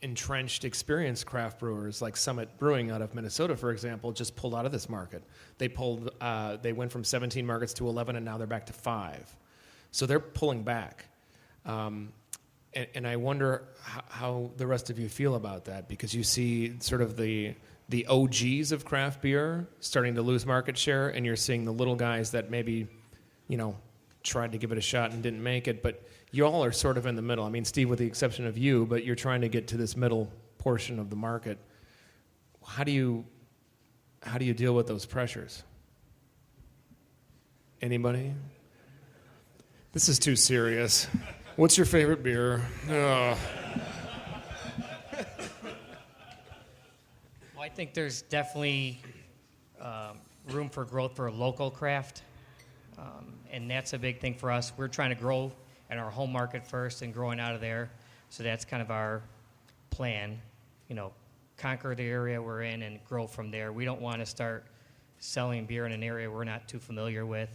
entrenched, experienced craft brewers like Summit Brewing out of Minnesota, for example, just pulled out of this market. They went from 17 markets to 11, and now they're back to 5. So they're pulling back. And I wonder how the rest of you feel about that, because you see sort of the OGs of craft beer starting to lose market share, and you're seeing the little guys that maybe, tried to give it a shot and didn't make it, but you all are sort of in the middle. Steve, with the exception of you, but you're trying to get to this middle portion of the market. How do you deal with those pressures? Anybody? This is too serious. What's your favorite beer? Oh. Well, I think there's definitely room for growth for local craft, and that's a big thing for us. We're trying to grow in our home market first and growing out of there, so that's kind of our plan. Conquer the area we're in and grow from there. We don't want to start selling beer in an area we're not too familiar with,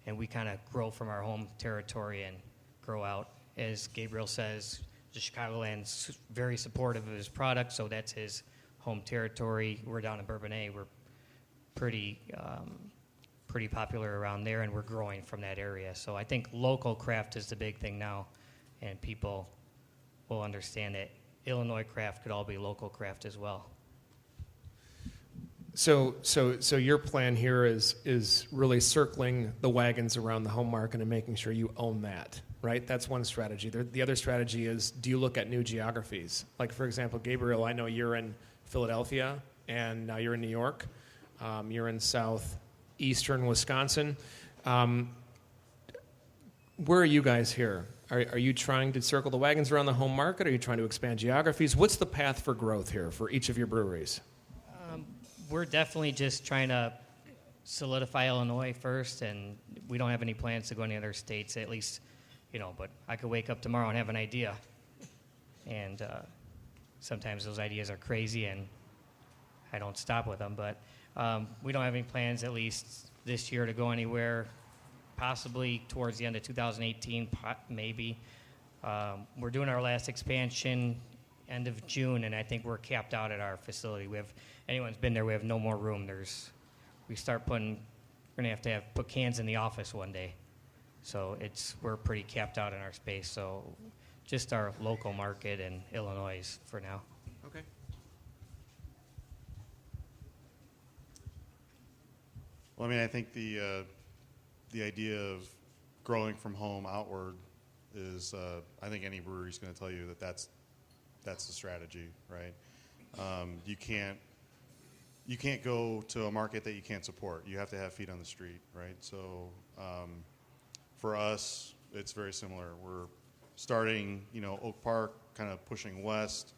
and we kind of grow from our home territory and grow out. As Gabriel says, the Chicagoland's very supportive of his product, so that's his home territory. We're down in Bourbonnais. We're pretty popular around there, and we're growing from that area. So I think local craft is the big thing now, and people will understand that Illinois craft could all be local craft as well. So your plan here is really circling the wagons around the home market and making sure you own that, right? That's one strategy. The other strategy is, do you look at new geographies? Like, for example, Gabriel, I know you're in Philadelphia, and now you're in New York. You're in southeastern Wisconsin. Where are you guys here? Are you trying to circle the wagons around the home market? Are you trying to expand geographies? What's the path for growth here for each of your breweries? We're definitely just trying to solidify Illinois first, and we don't have any plans to go any other states, at least, but I could wake up tomorrow and have an idea. And sometimes those ideas are crazy, and I don't stop with them. But we don't have any plans, at least this year, to go anywhere, possibly towards the end of 2018, maybe. We're doing our last expansion end of June, and I think we're capped out at our facility. Anyone's been there, we have no more room. We're going to have to put cans in the office one day. So we're pretty capped out in our space. So just our local market in Illinois for now. Okay. Well, I think the idea of growing from home outward is, I think any brewery is going to tell you that that's the strategy, right? You can't go to a market that you can't support. You have to have feet on the street, right? So for us, it's very similar. We're starting, Oak Park, kind of pushing west.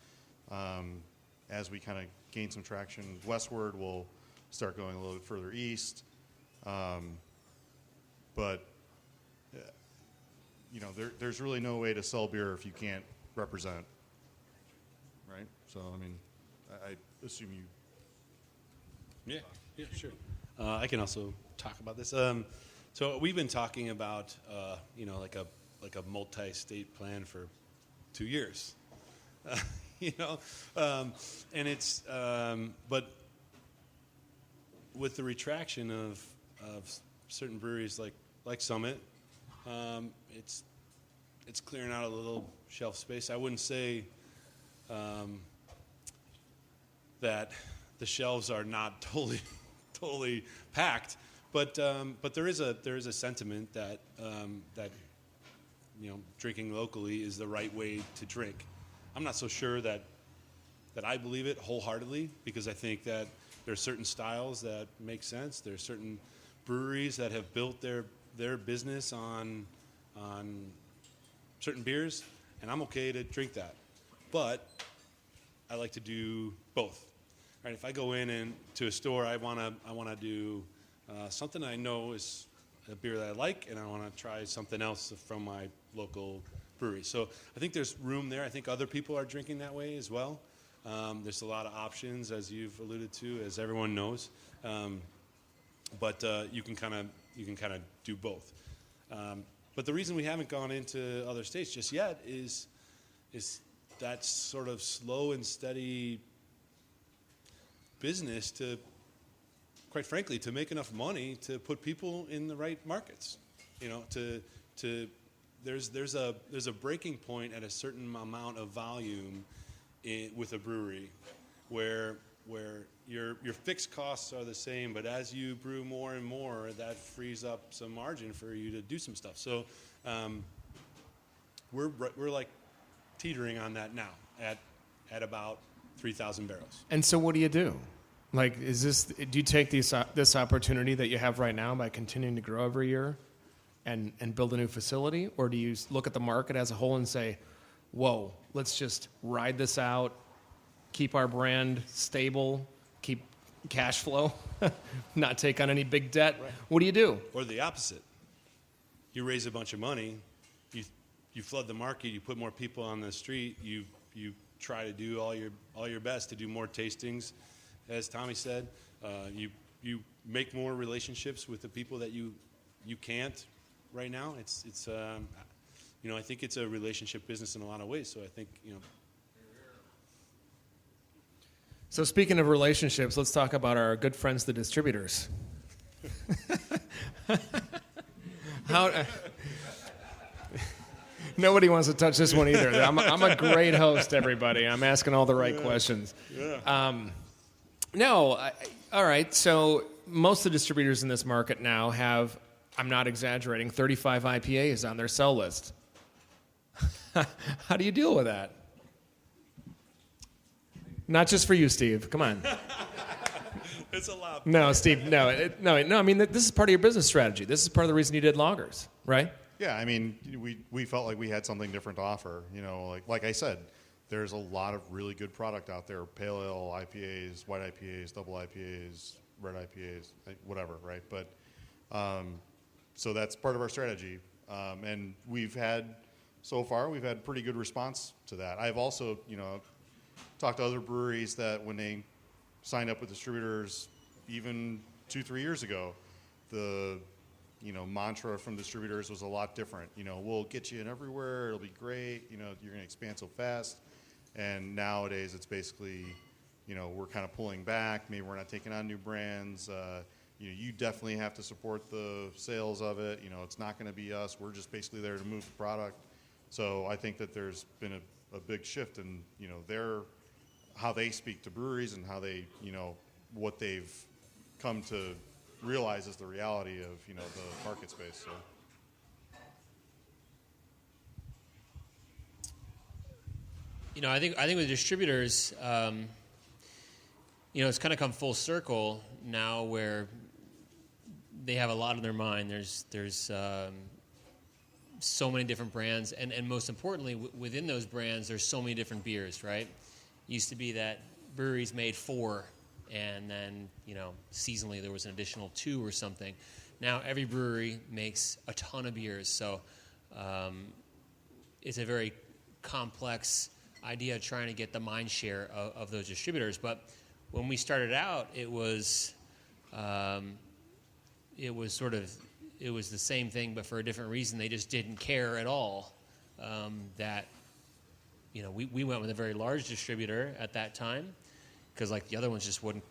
As we kind of gain some traction westward, we'll start going a little bit further east. But there's really no way to sell beer if you can't represent, right? So, I mean, I assume you. Yeah, sure. I can also talk about this. So we've been talking about, like a multi-state plan for 2 years. And it's, but with the retraction of certain breweries like Summit, it's clearing out a little shelf space. I wouldn't say that the shelves are not totally packed, but there is a sentiment that drinking locally is the right way to drink. I'm not so sure that I believe it wholeheartedly, because I think that there are certain styles that make sense. There are certain breweries that have built their business on certain beers, and I'm okay to drink that. But I like to do both. Right? If I go to a store, I wanna do something I know is a beer that I like, and I want to try something else from my local brewery. So I think there's room there. I think other people are drinking that way as well. There's a lot of options, as you've alluded to, as everyone knows. But you can kind of do both. But the reason we haven't gone into other states just yet is that sort of slow and steady business to, quite frankly, to make enough money to put people in the right markets. There's a breaking point at a certain amount of volume with a brewery where your fixed costs are the same, but as you brew more and more, that frees up some margin for you to do some stuff. So we're like teetering on that now at about 3,000 barrels. And so what do you do? Like, do you take this opportunity that you have right now by continuing to grow every year and build a new facility? Or do you look at the market as a whole and say, whoa, let's just ride this out, keep our brand stable, keep cash flow, not take on any big debt? Right. What do you do? Or the opposite. You raise a bunch of money, you flood the market, you put more people on the street, you try to do all your best to do more tastings, as Tommy said. You make more relationships with the people that you can't right now. It's I think it's a relationship business in a lot of ways. So I think So speaking of relationships, let's talk about our good friends, the distributors. Nobody wants to touch this one either. I'm a great host, everybody. I'm asking all the right questions. Yeah. All right. So most of the distributors in this market now have, I'm not exaggerating, 35 IPAs on their sell list. How do you deal with that? Not just for you, Steve. Come on. It's a lot. No, Steve. No. I mean, this is part of your business strategy. This is part of the reason you did lagers, right? Yeah, I mean, we felt like we had something different to offer. Like I said, there's a lot of really good product out there: pale ale, IPAs, white IPAs, double IPAs, red IPAs, whatever, right? But so that's part of our strategy, and so far we've had pretty good response to that. I've also, talked to other breweries that when they signed up with distributors, even 2-3 years ago, the mantra from distributors was a lot different. We'll get you in everywhere. It'll be great. You're going to expand so fast. And nowadays it's basically, we're kind of pulling back. Maybe we're not taking on new brands. You definitely have to support the sales of it. It's not going to be us. We're just basically there to move the product. So I think that there's been a big shift in, how they speak to breweries and how they, what they've come to realize is the reality of, the market space. So. I think with distributors, it's kind of come full circle now where they have a lot on their mind. There's so many different brands, and most importantly, within those brands, there's so many different beers, right? It used to be that breweries made 4, and then, seasonally there was an additional 2 or something. Now every brewery makes a ton of beers, so it's a very complex idea trying to get the mind share of those distributors. But when we started out, it was the same thing, but for a different reason. They just didn't care at all that we went with a very large distributor at that time, because like the other ones just wouldn't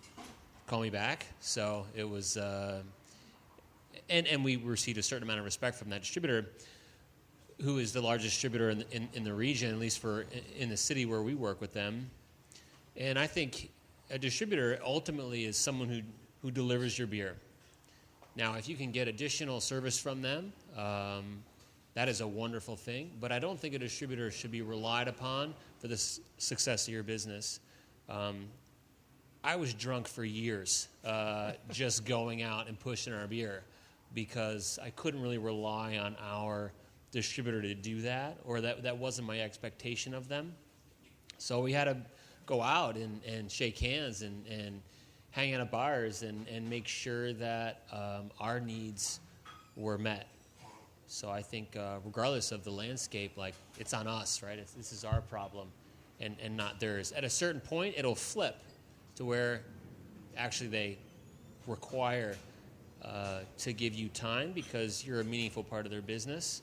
call me back. So it was, and we received a certain amount of respect from that distributor, who is the largest distributor in the region, at least in the city where we work with them. And I think a distributor ultimately is someone who delivers your beer. Now, if you can get additional service from them, that is a wonderful thing. But I don't think a distributor should be relied upon for the success of your business. I was drunk for years just going out and pushing our beer, because I couldn't really rely on our distributor to do that, or that wasn't my expectation of them. So we had to go out and shake hands and hang out at bars and make sure that our needs were met. So I think regardless of the landscape, like, it's on us, right? This is our problem and not theirs. At a certain point, it'll flip to where actually they require to give you time because you're a meaningful part of their business,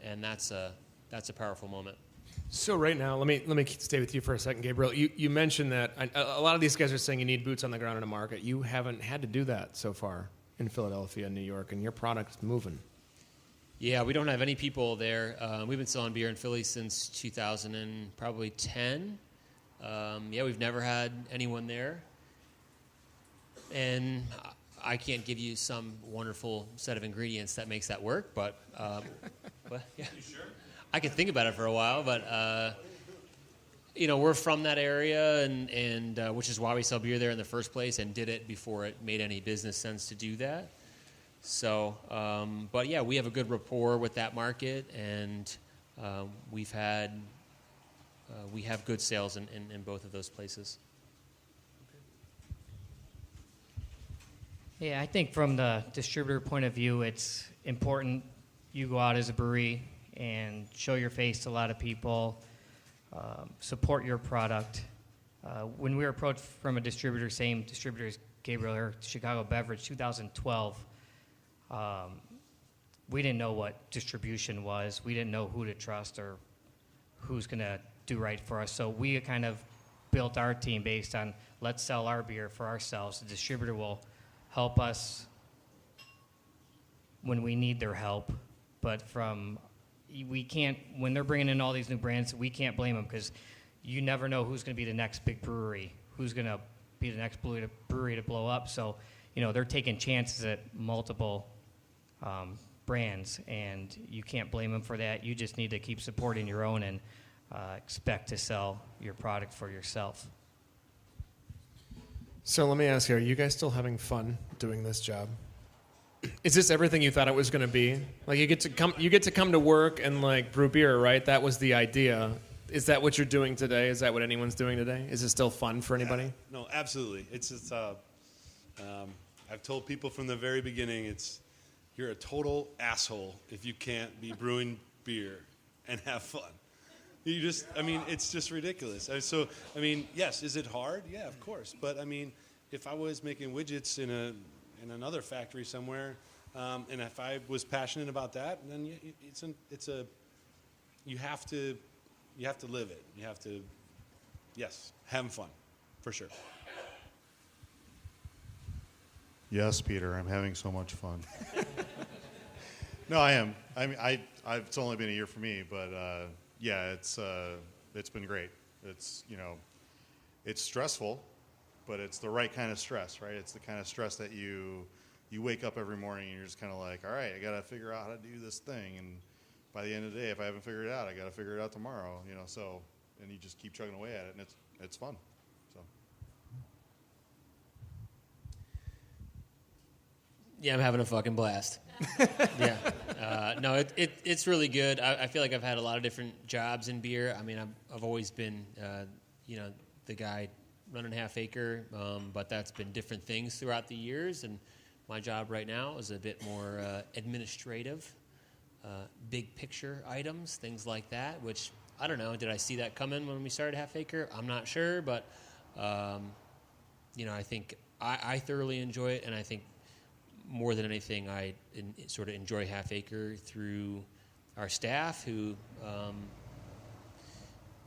and that's a powerful moment. So right now, let me stay with you for a second, Gabriel. You mentioned that a lot of these guys are saying you need boots on the ground in a market. You haven't had to do that so far in Philadelphia and New York, and your product's moving. Yeah, we don't have any people there. We've been selling beer in Philly since 2010. We've never had anyone there. And I can't give you some wonderful set of ingredients that makes that work, but yeah. You sure? I can think about it for a while, but we're from that area, and which is why we sell beer there in the first place, and did it before it made any business sense to do that. So, but yeah, we have a good rapport with that market, and we have good sales in both of those places. Yeah, I think from the distributor point of view, it's important you go out as a brewery and show your face to a lot of people, support your product. When we were approached from a distributor, same distributor as Gabriel here, Chicago Beverage, 2012, we didn't know what distribution was. We didn't know who to trust or who's going to do right for us. So we kind of built our team based on, let's sell our beer for ourselves. The distributor will help us when we need their help. But we can't, when they're bringing in all these new brands, we can't blame them, because you never know who's going to be the next big brewery, who's going to be the next brewery to blow up. So, they're taking chances at multiple brands, and you can't blame them for that. You just need to keep supporting your own and expect to sell your product for yourself. So let me ask you, are you guys still having fun doing this job? Is this everything you thought it was going to be? Like, you get to come to work and like brew beer, right? That was the idea. Is that what you're doing today? Is that what anyone's doing today? Is it still fun for anybody? No, absolutely. It's I've told people from the very beginning, you're a total asshole if you can't be brewing beer and have fun. It's just ridiculous. So, yes, is it hard? Yeah, of course. But if I was making widgets in another factory somewhere, and if I was passionate about that, then you have to live it. You have to, yes, having fun, for sure. Yes, Peter, I'm having so much fun. No, I am. It's only been a year for me, but yeah, it's been great. It's it's stressful, but it's the right kind of stress, right? It's the kind of stress that you wake up every morning and you're just kind of like, all right, I got to figure out how to do this thing, and by the end of the day, if I haven't figured it out, I got to figure it out tomorrow. So and you just keep chugging away at it, and it's fun. So. Yeah, I'm having a fucking blast. Yeah. No, it's really good. I feel like I've had a lot of different jobs in beer. I mean, I've always been, the guy running Half Acre, but that's been different things throughout the years. And my job right now is a bit more administrative, big picture items, things like that, which, I don't know, did I see that coming when we started Half Acre? I'm not sure, but, I think I thoroughly enjoy it, and I think more than anything, I sort of enjoy Half Acre through our staff, who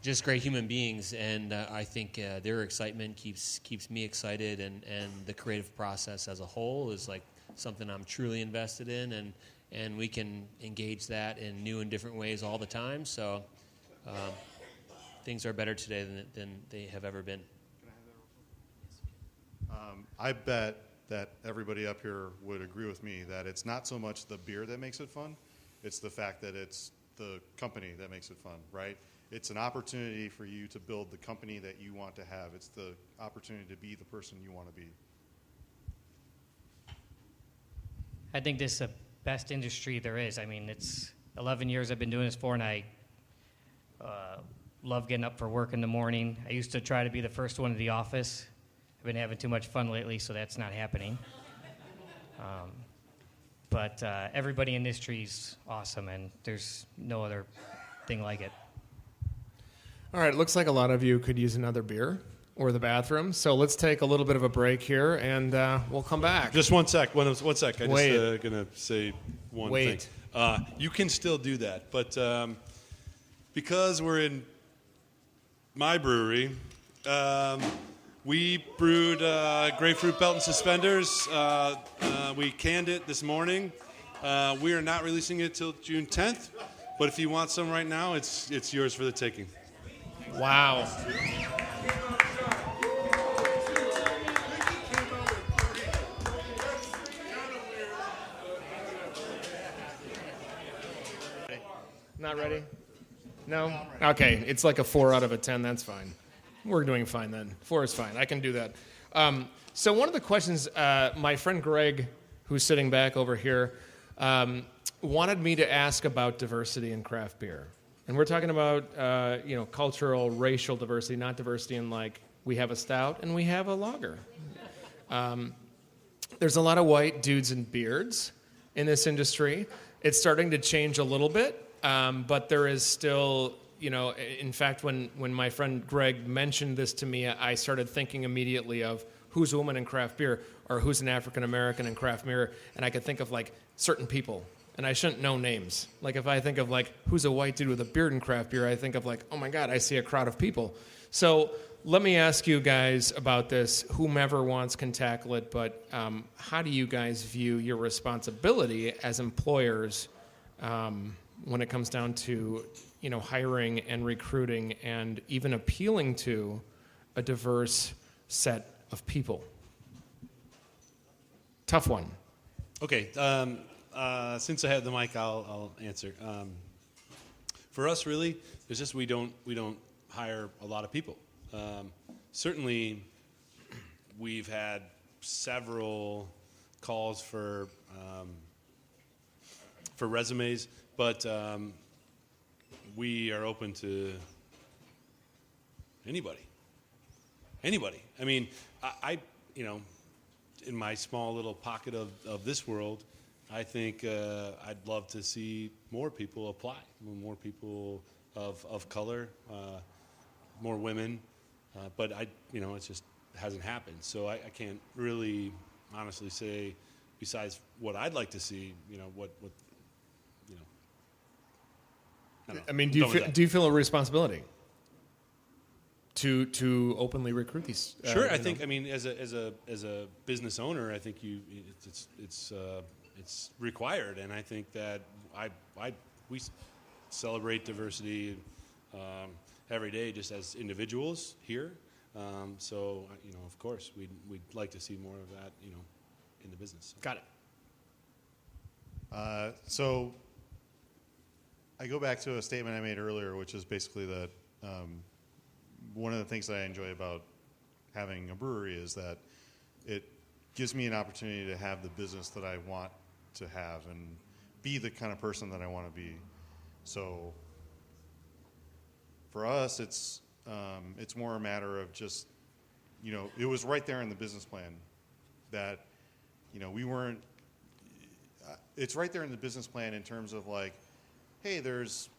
just great human beings, and I think their excitement keeps me excited, and the creative process as a whole is like something I'm truly invested in, and we can engage that in new and different ways all the time. So things are better today than they have ever been. I bet that everybody up here would agree with me that it's not so much the beer that makes it fun, it's the fact that it's the company that makes it fun, right? It's an opportunity for you to build the company that you want to have. It's the opportunity to be the person you want to be. I think this is the best industry there is. I mean, it's 11 years I've been doing this for, and I love getting up for work in the morning. I used to try to be the first one to the office. I've been having too much fun lately, so that's not happening. But everybody in this tree is awesome, and there's no other thing like it. All right, it looks like a lot of you could use another beer or the bathroom, so let's take a little bit of a break here, and we'll come back. Just one sec. One sec. I'm Wait. just going to say one Wait. thing. You can still do that, but because we're in my brewery, we brewed grapefruit belt and suspenders. We canned it this morning. We are not releasing it till June 10th, but if you want some right now, it's yours for the taking. Wow. Not ready? No? Okay, it's like a 4 out of a 10. That's fine. We're doing fine then. 4 is fine. I can do that. So one of the questions my friend Greg, who's sitting back over here, wanted me to ask about diversity in craft beer. And we're talking about cultural, racial diversity, not diversity in like we have a stout and we have a lager. There's a lot of white dudes and beards in this industry. It's starting to change a little bit, but there is still, in fact, when my friend Greg mentioned this to me, I started thinking immediately of who's a woman in craft beer or who's an African American in craft beer, and I could think of like certain people. And I shouldn't know names. Like if I think of like who's a white dude with a beard in craft beer, I think of like, oh my God, I see a crowd of people. So let me ask you guys about this. Whomever wants can tackle it, but how do you guys view your responsibility as employers when it comes down to hiring and recruiting and even appealing to a diverse set of people? Tough one. Okay. Since I have the mic, I'll answer. For us, really, it's just we don't hire a lot of people. Certainly, we've had several calls for resumes, but we are open to anybody. I mean, I in my small little pocket of this world, I think I'd love to see more people apply, more people of color, more women, but it just hasn't happened. So I can't really honestly say, besides what I'd like to see, what I don't know. I mean, do you feel a responsibility to openly recruit these? Sure, I think. I mean, as a business owner, I think it's required, and I think that we celebrate diversity every day, just as individuals here. So of course, we'd like to see more of that, in the business. Got it. So I go back to a statement I made earlier, which is basically that one of the things that I enjoy about having a brewery is that it gives me an opportunity to have the business that I want to have and be the kind of person that I want to be. So for us, it's more a matter of just, it was right there in the business plan that, we weren't. It's right there in the business plan in terms of like, hey, there's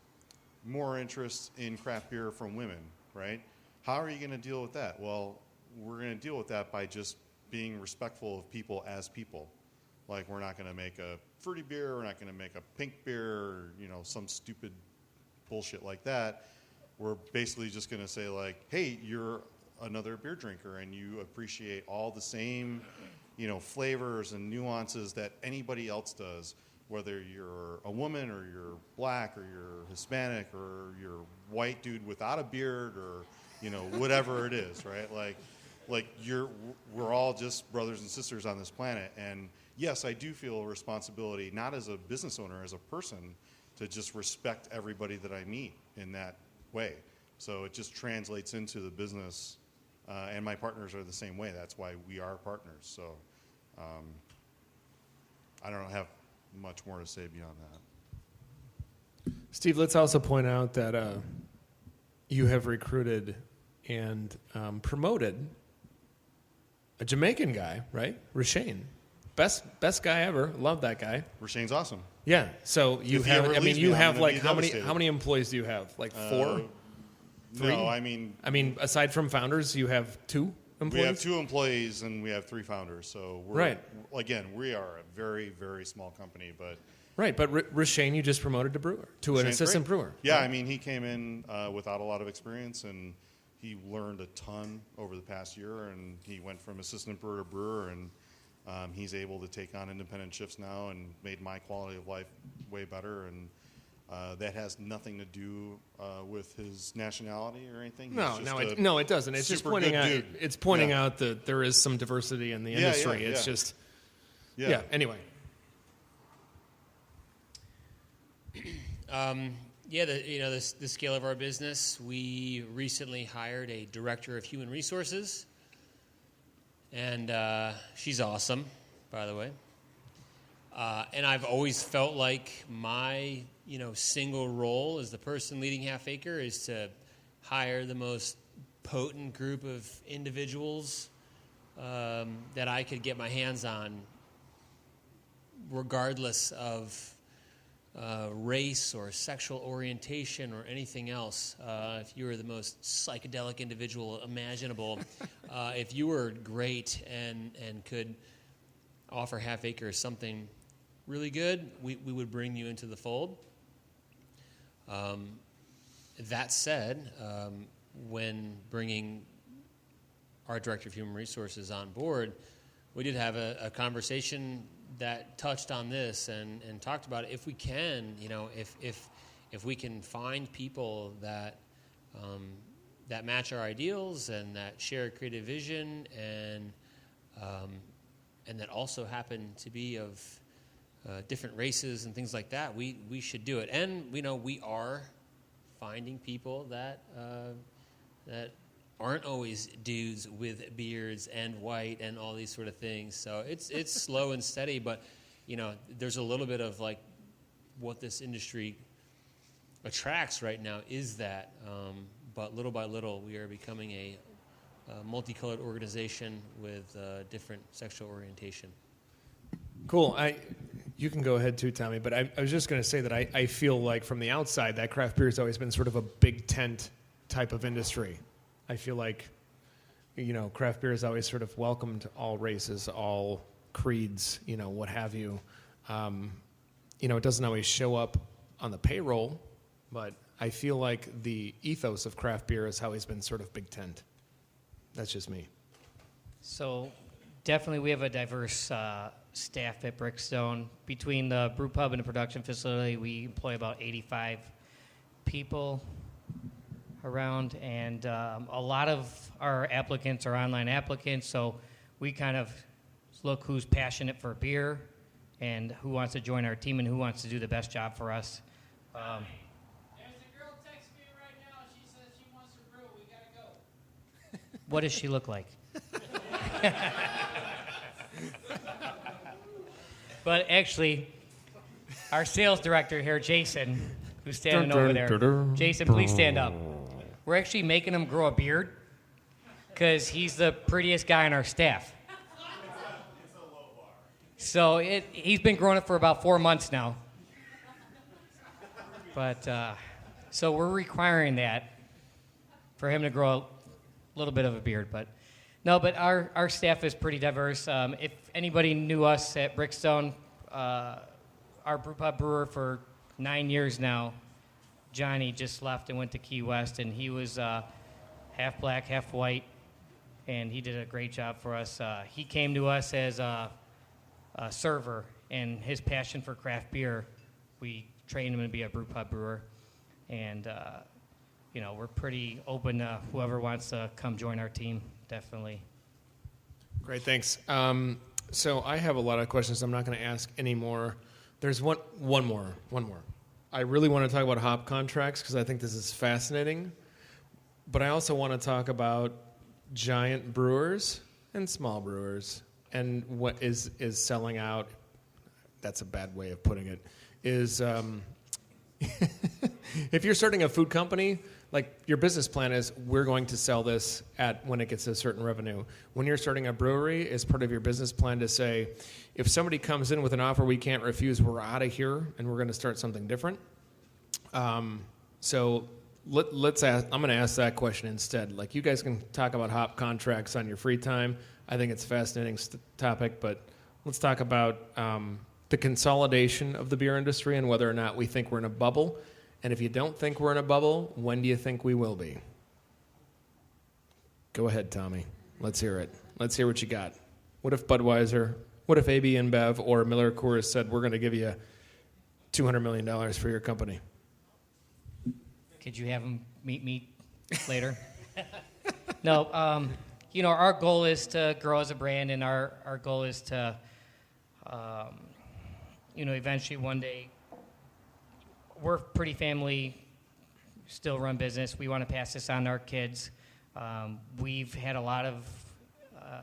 more interest in craft beer from women, right? How are you going to deal with that? Well, we're going to deal with that by just being respectful of people as people. Like, we're not going to make a fruity beer, we're not going to make a pink beer, or, some stupid bullshit like that. We're basically just going to say, like, hey, you're another beer drinker and you appreciate all the same, flavors and nuances that anybody else does, whether you're a woman or you're black or you're Hispanic or you're white dude without a beard or, whatever it is, right? We're all just brothers and sisters on this planet. And yes, I do feel a responsibility, not as a business owner, as a person, to just respect everybody that I meet in that way. So it just translates into the business, and my partners are the same way. That's why we are partners. So I don't have much more to say beyond that. Steve, let's also point out that you have recruited and promoted a Jamaican guy, right? Rashane. Best guy ever. Love that guy. Rashane's awesome. Yeah. So you If he have, ever I mean, leaves you me, I'm have gonna like be how many devastated. employees do you have? Like 4? 3? No, I mean, Aside from founders, you have 2 employees? we have 2 employees and we have 3 founders. So Right. Again, we are a very, very small company, but Right, but Rashane you just promoted to brewer, to an Rashane's assistant great. brewer. Yeah, I mean, he came in without a lot of experience, and he learned a ton over the past year, and he went from assistant brewer to brewer, and he's able to take on independent shifts now and made my quality of life way better, and that has nothing to do with his nationality or anything. He's No, it doesn't. It's just super pointing good out. dude. It's pointing Yeah. out that there is some diversity in the Yeah, industry. yeah, It's yeah. just, yeah. Anyway, The scale of our business. We recently hired a director of human resources, and she's awesome, by the way. And I've always felt like my, single role as the person leading Half Acre is to hire the most potent group of individuals that I could get my hands on, regardless of race or sexual orientation or anything else. If you were the most psychedelic individual imaginable, if you were great and could offer Half Acre something really good, we would bring you into the fold. That said, when bringing our Director of Human Resources on board, we did have a conversation that touched on this and talked about it. If we can, if we can find people that that match our ideals and that share a creative vision and that also happen to be of different races and things like that, we should do it. And we are finding people that aren't always dudes with beards and white and all these sort of things. So it's slow and steady, but there's a little bit of like what this industry attracts right now is that. But little by little, we are becoming a multicolored organization with different sexual orientation. cool. You can go ahead too, Tommy. But I was just going to say that I feel like from the outside that craft beer has always been sort of a big tent type of industry. I feel like, craft beer is always sort of welcomed all races, all creeds, what have you. It doesn't always show up on the payroll, but I feel like the ethos of craft beer has always been sort of big tent. That's just me. So definitely we have a diverse staff at Brickstone. Between the brew pub and the production facility, we employ about 85 people around, and a lot of our applicants are online applicants, so we kind of look who's passionate for beer and who wants to join our team and who wants to do the best job for us. There's a girl texting me right now. She says she wants to brew. We gotta go. What does she look like? But actually, our sales director here, Jason, who's standing over there. Jason, please stand up. We're actually making him grow a beard because he's the prettiest guy on our staff. So he's been growing it for about 4 months now. But so we're requiring that for him to grow a little bit of a beard. But no, but our staff is pretty diverse. If anybody knew us at Brickstone, our brewpub brewer for 9 years now, Johnny, just left and went to Key West, and he was half black, half white, and he did a great job for us. He came to us as a server, and his passion for craft beer, we trained him to be a brewpub brewer, and we're pretty open to whoever wants to come join our team, definitely. Great, thanks. So I have a lot of questions. I'm not going to ask any more. There's one more. I really want to talk about hop contracts because I think this is fascinating. But I also want to talk about giant brewers and small brewers and what is selling out. That's a bad way of putting it. Is if you're starting a food company, like your business plan is we're going to sell this at when it gets a certain revenue. When you're starting a brewery, it's part of your business plan to say, if somebody comes in with an offer we can't refuse, we're out of here and we're going to start something different. So let's ask. I'm going to ask that question instead. Like you guys can talk about hop contracts on your free time. I think it's a fascinating topic, but let's talk about the consolidation of the beer industry and whether or not we think we're in a bubble. And if you don't think we're in a bubble, when do you think we will be? Go ahead, Tommy. Let's hear it. Let's hear what you got. What if Budweiser, what if AB InBev or Miller Coors said, we're going to give you $200 million for your company? Could you have them meet me later? No, our goal is to grow as a brand, and our goal is to, eventually one day, we're pretty family, still run business. We want to pass this on to our kids. We've had a lot of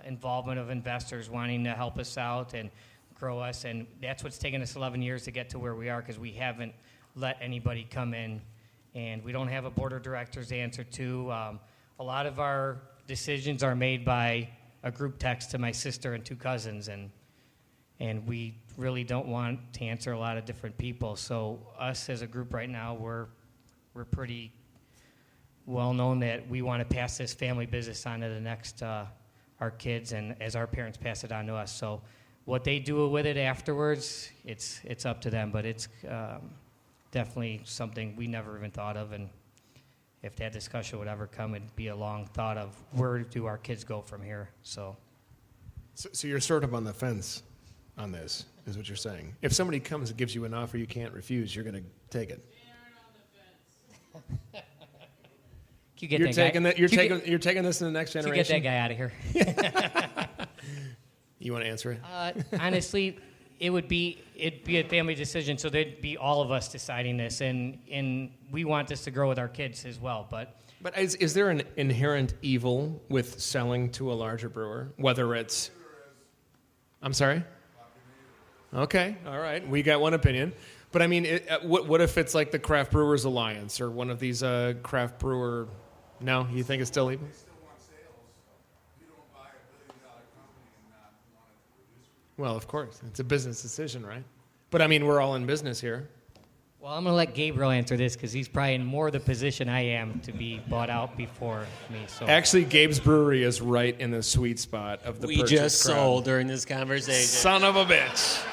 involvement of investors wanting to help us out and grow us, and that's what's taken us 11 years to get to where we are because we haven't let anybody come in, and we don't have a board of directors to answer to. A lot of our decisions are made by a group text to my sister and 2 cousins, and we really don't want to answer a lot of different people. So us as a group right now, we're pretty well known that we want to pass this family business on to the next our kids, and as our parents pass it on to us. So what they do with it afterwards, it's up to them. But it's definitely something we never even thought of, and if that discussion would ever come, it'd be a long thought of where do our kids go from here. So you're sort of on the fence on this, is what you're saying. If somebody comes and gives you an offer you can't refuse, you're going to take it. You're taking this in the next generation. You get that guy out of here. You want to answer it? Honestly, it'd be a family decision, so there'd be all of us deciding this, and we want this to grow with our kids as well. But is there an inherent evil with selling to a larger brewer? Whether it's, I'm sorry. Okay, all right. We got one opinion. But, I mean, what if it's like the Craft Brewers Alliance or one of these craft brewer... No? You think it's still evil? They still want sales. You don't buy $1 billion company and not want it to produce. Well, of course. It's a business decision, right? But, I mean, we're all in business here. Well, I'm going to let Gabriel answer this because he's probably in more the position I am to be bought out before me. So Actually, Gabe's Brewery is right in the sweet spot of the We purchase just crowd. sold during this conversation. Son of a bitch.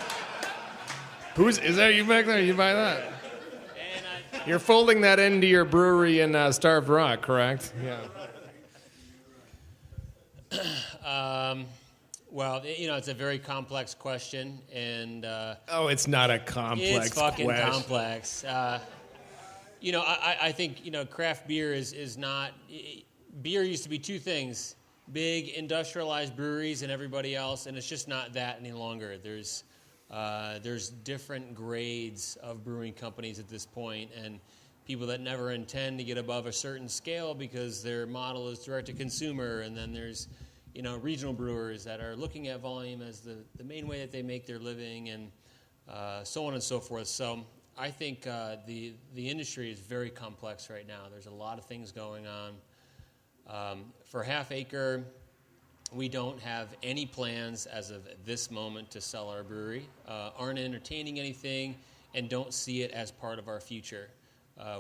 Is that you back there? You buy that? You're folding that into your brewery in Starved Rock, correct? Yeah. Well, it's a very complex question, and Oh, it's not a complex it's fucking question. complex. I think craft beer is not. Beer used to be 2 things: big industrialized breweries and everybody else, and it's just not that any longer. There's different grades of brewing companies at this point, and people that never intend to get above a certain scale because their model is direct to consumer, and then there's regional brewers that are looking at volume as the main way that they make their living, and so on and so forth. So I think the industry is very complex right now. There's a lot of things going on. For Half Acre, we don't have any plans as of this moment to sell our brewery, aren't entertaining anything, and don't see it as part of our future.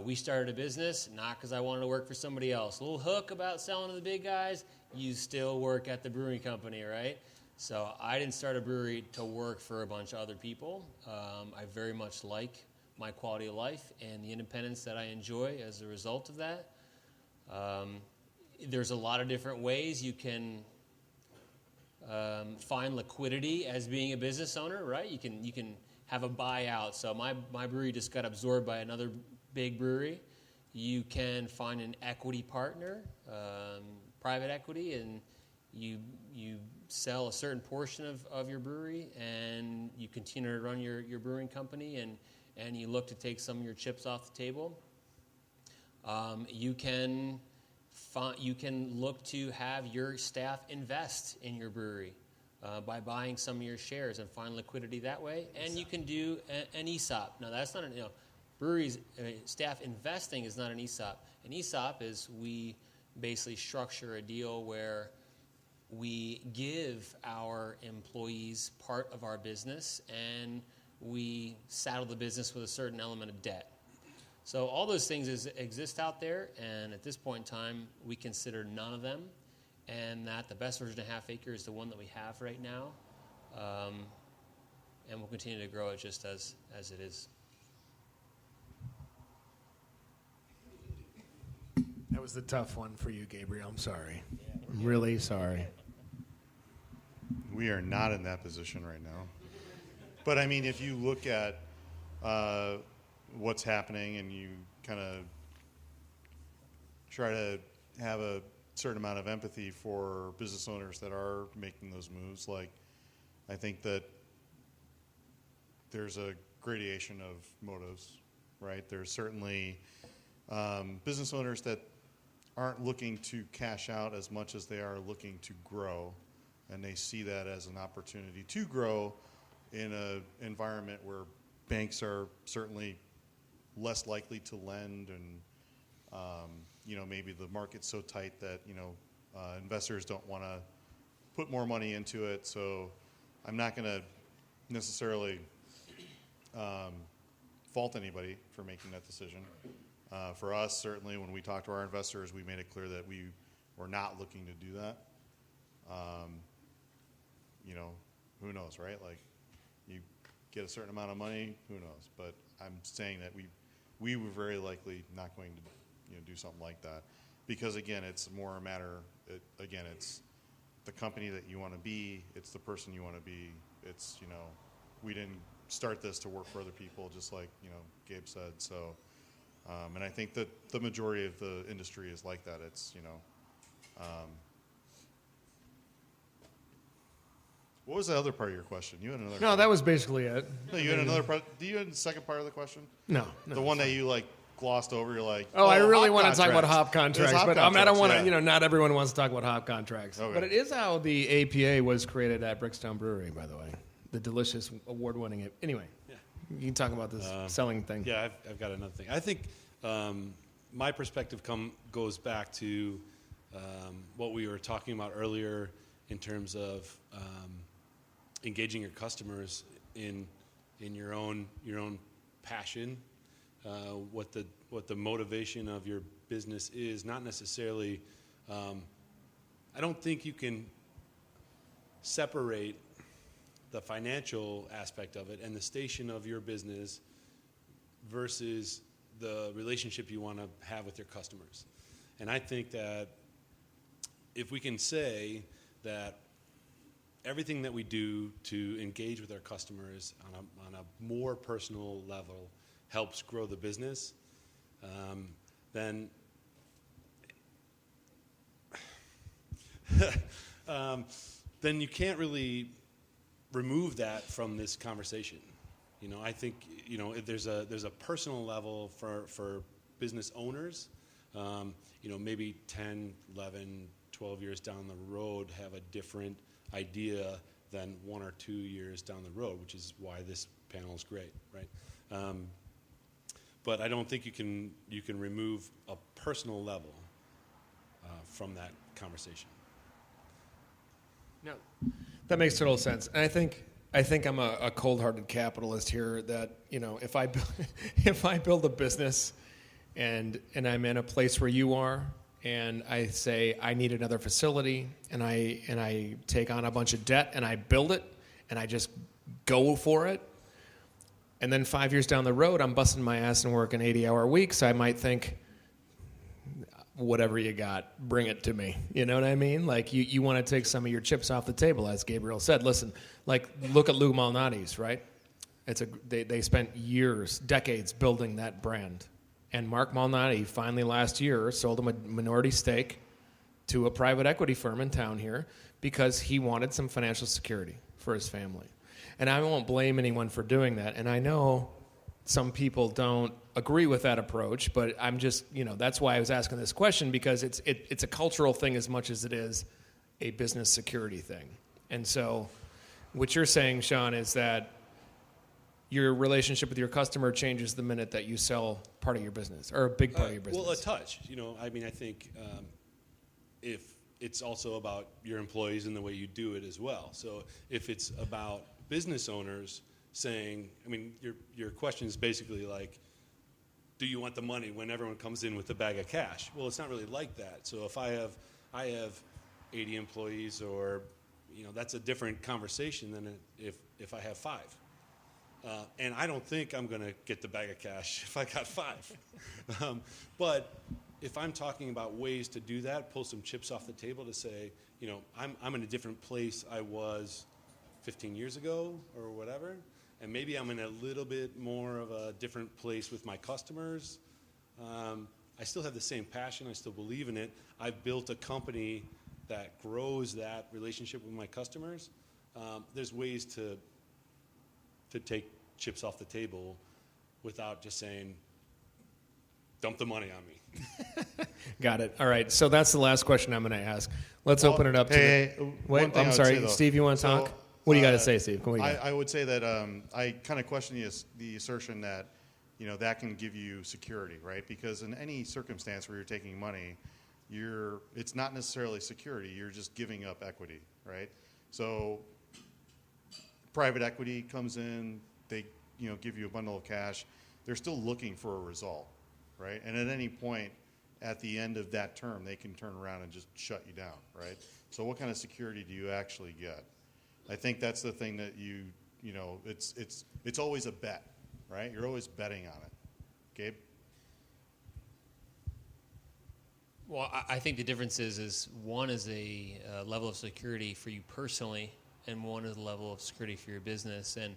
We started a business not because I wanted to work for somebody else. A little hook about selling to the big guys, you still work at the brewing company, right? So I didn't start a brewery to work for a bunch of other people. I very much like my quality of life and the independence that I enjoy as a result of that. There's a lot of different ways you can find liquidity as being a business owner, right? You can have a buyout. So my brewery just got absorbed by another big brewery. You can find an equity partner, private equity, and you sell a certain portion of your brewery, and you continue to run your brewing company, and you look to take some of your chips off the table. You can look to have your staff invest in your brewery by buying some of your shares and find liquidity that way. And you can do an ESOP. Now, that's not breweries, staff investing is not an ESOP. An ESOP is we basically structure a deal where we give our employees part of our business and we saddle the business with a certain element of debt. So all those things exist out there, and at this point in time, we consider none of them, and that the best version of Half Acre is the one that we have right now, and we'll continue to grow it just as it is. That was the tough one for you, Gabriel. I'm sorry. I'm really sorry. We are not in that position right now. But I mean, if you look at what's happening and you kind of try to have a certain amount of empathy for business owners that are making those moves, like I think that there's a gradation of motives, right? There's certainly business owners that aren't looking to cash out as much as they are looking to grow, and they see that as an opportunity to grow in an environment where banks are certainly less likely to lend, and maybe the market's so tight that investors don't want to put more money into it. So I'm not going to necessarily fault anybody for making that decision. For us, certainly, when we talk to our investors, we made it clear that we were not looking to do that. Who knows, right? Like, you get a certain amount of money, who knows? But I'm saying that we were very likely not going to do something like that, because again, it's more a matter. It's the company that you want to be. It's the person you want to be. It's we didn't start this to work for other people, just like Gabe said. So, and I think that the majority of the industry is like that. It's What was the other part of your question? You had another. No, that was basically it. No, you had another part. Do you have the second part of the question? No. The one that you glossed over. You're like, Oh, I really hop want to talk about contracts. hop contracts, There's hop but I don't want to. contracts, Not everyone wants to talk about hop contracts. Okay. But it is how the APA was created at Brickstone Brewery, by the way. The delicious, award-winning. Anyway, you can talk about this selling thing. Yeah, I've got another thing. I think my perspective goes back to what we were talking about earlier in terms of engaging your customers in your own passion, what the motivation of your business is. Not necessarily. I don't think you can separate the financial aspect of it and the station of your business versus the relationship you want to have with your customers. And I think that if we can say that everything that we do to engage with our customers on a more personal level helps grow the business, then then you can't really remove that from this conversation. I think there's a personal level for business owners, maybe 10, 11, 12 years down the road have a different idea than 1 or 2 years down the road, which is why this panel is great, right? But I don't think you can remove a personal level from that conversation. No, that makes total sense. And I think I'm a cold-hearted capitalist here. That if I if I build a business and I'm in a place where you are, and I say I need another facility, and I take on a bunch of debt and I build it and I just go for it, and then 5 years down the road I'm busting my ass and working 80-hour weeks, I might think, whatever you got, bring it to me. You know what I mean? Like you want to take some of your chips off the table, as Gabriel said. Listen, like look at Lou Malnati's, right? They spent years, decades building that brand. And Mark Malnati finally last year sold him a minority stake to a private equity firm in town here because he wanted some financial security for his family. And I won't blame anyone for doing that. And I know some people don't agree with that approach, but I'm just, that's why I was asking this question, because it's a cultural thing as much as it is a business security thing. And so what you're saying, Sean, is that your relationship with your customer changes the minute that you sell part of your business, or a big part of your business. Well, a touch. I think if it's also about your employees and the way you do it as well. So if it's about business owners saying, your question is basically like, do you want the money when everyone comes in with a bag of cash? Well, it's not really like that. So if I have 80 employees, or that's a different conversation than if I have 5. And I don't think I'm going to get the bag of cash if I got 5. But if I'm talking about ways to do that, pull some chips off the table to say, I'm in a different place I was 15 years ago or whatever, and maybe I'm in a little bit more of a different place with my customers. I still have the same passion. I still believe in it. I've built a company that grows that relationship with my customers. There's ways to take chips off the table without just saying, dump the money on me. Got it. All right. So that's the last question I'm going to ask. Let's open it up to one thing I I'm would sorry, say, though. Steve, you want to talk? What do you got to say, Steve? What do you got? I would say that I kind of question the assertion that that can give you security, right? Because in any circumstance where you're taking money, it's not necessarily security. You're just giving up equity, right? So private equity comes in, they give you a bundle of cash. They're still looking for a result, right? And at any point at the end of that term, they can turn around and just shut you down, right? So what kind of security do you actually get? I think that's the thing that it's always a bet, right? You're always betting on it. Gabe? Well, I think the difference is one is a level of security for you personally, and one is a level of security for your business. And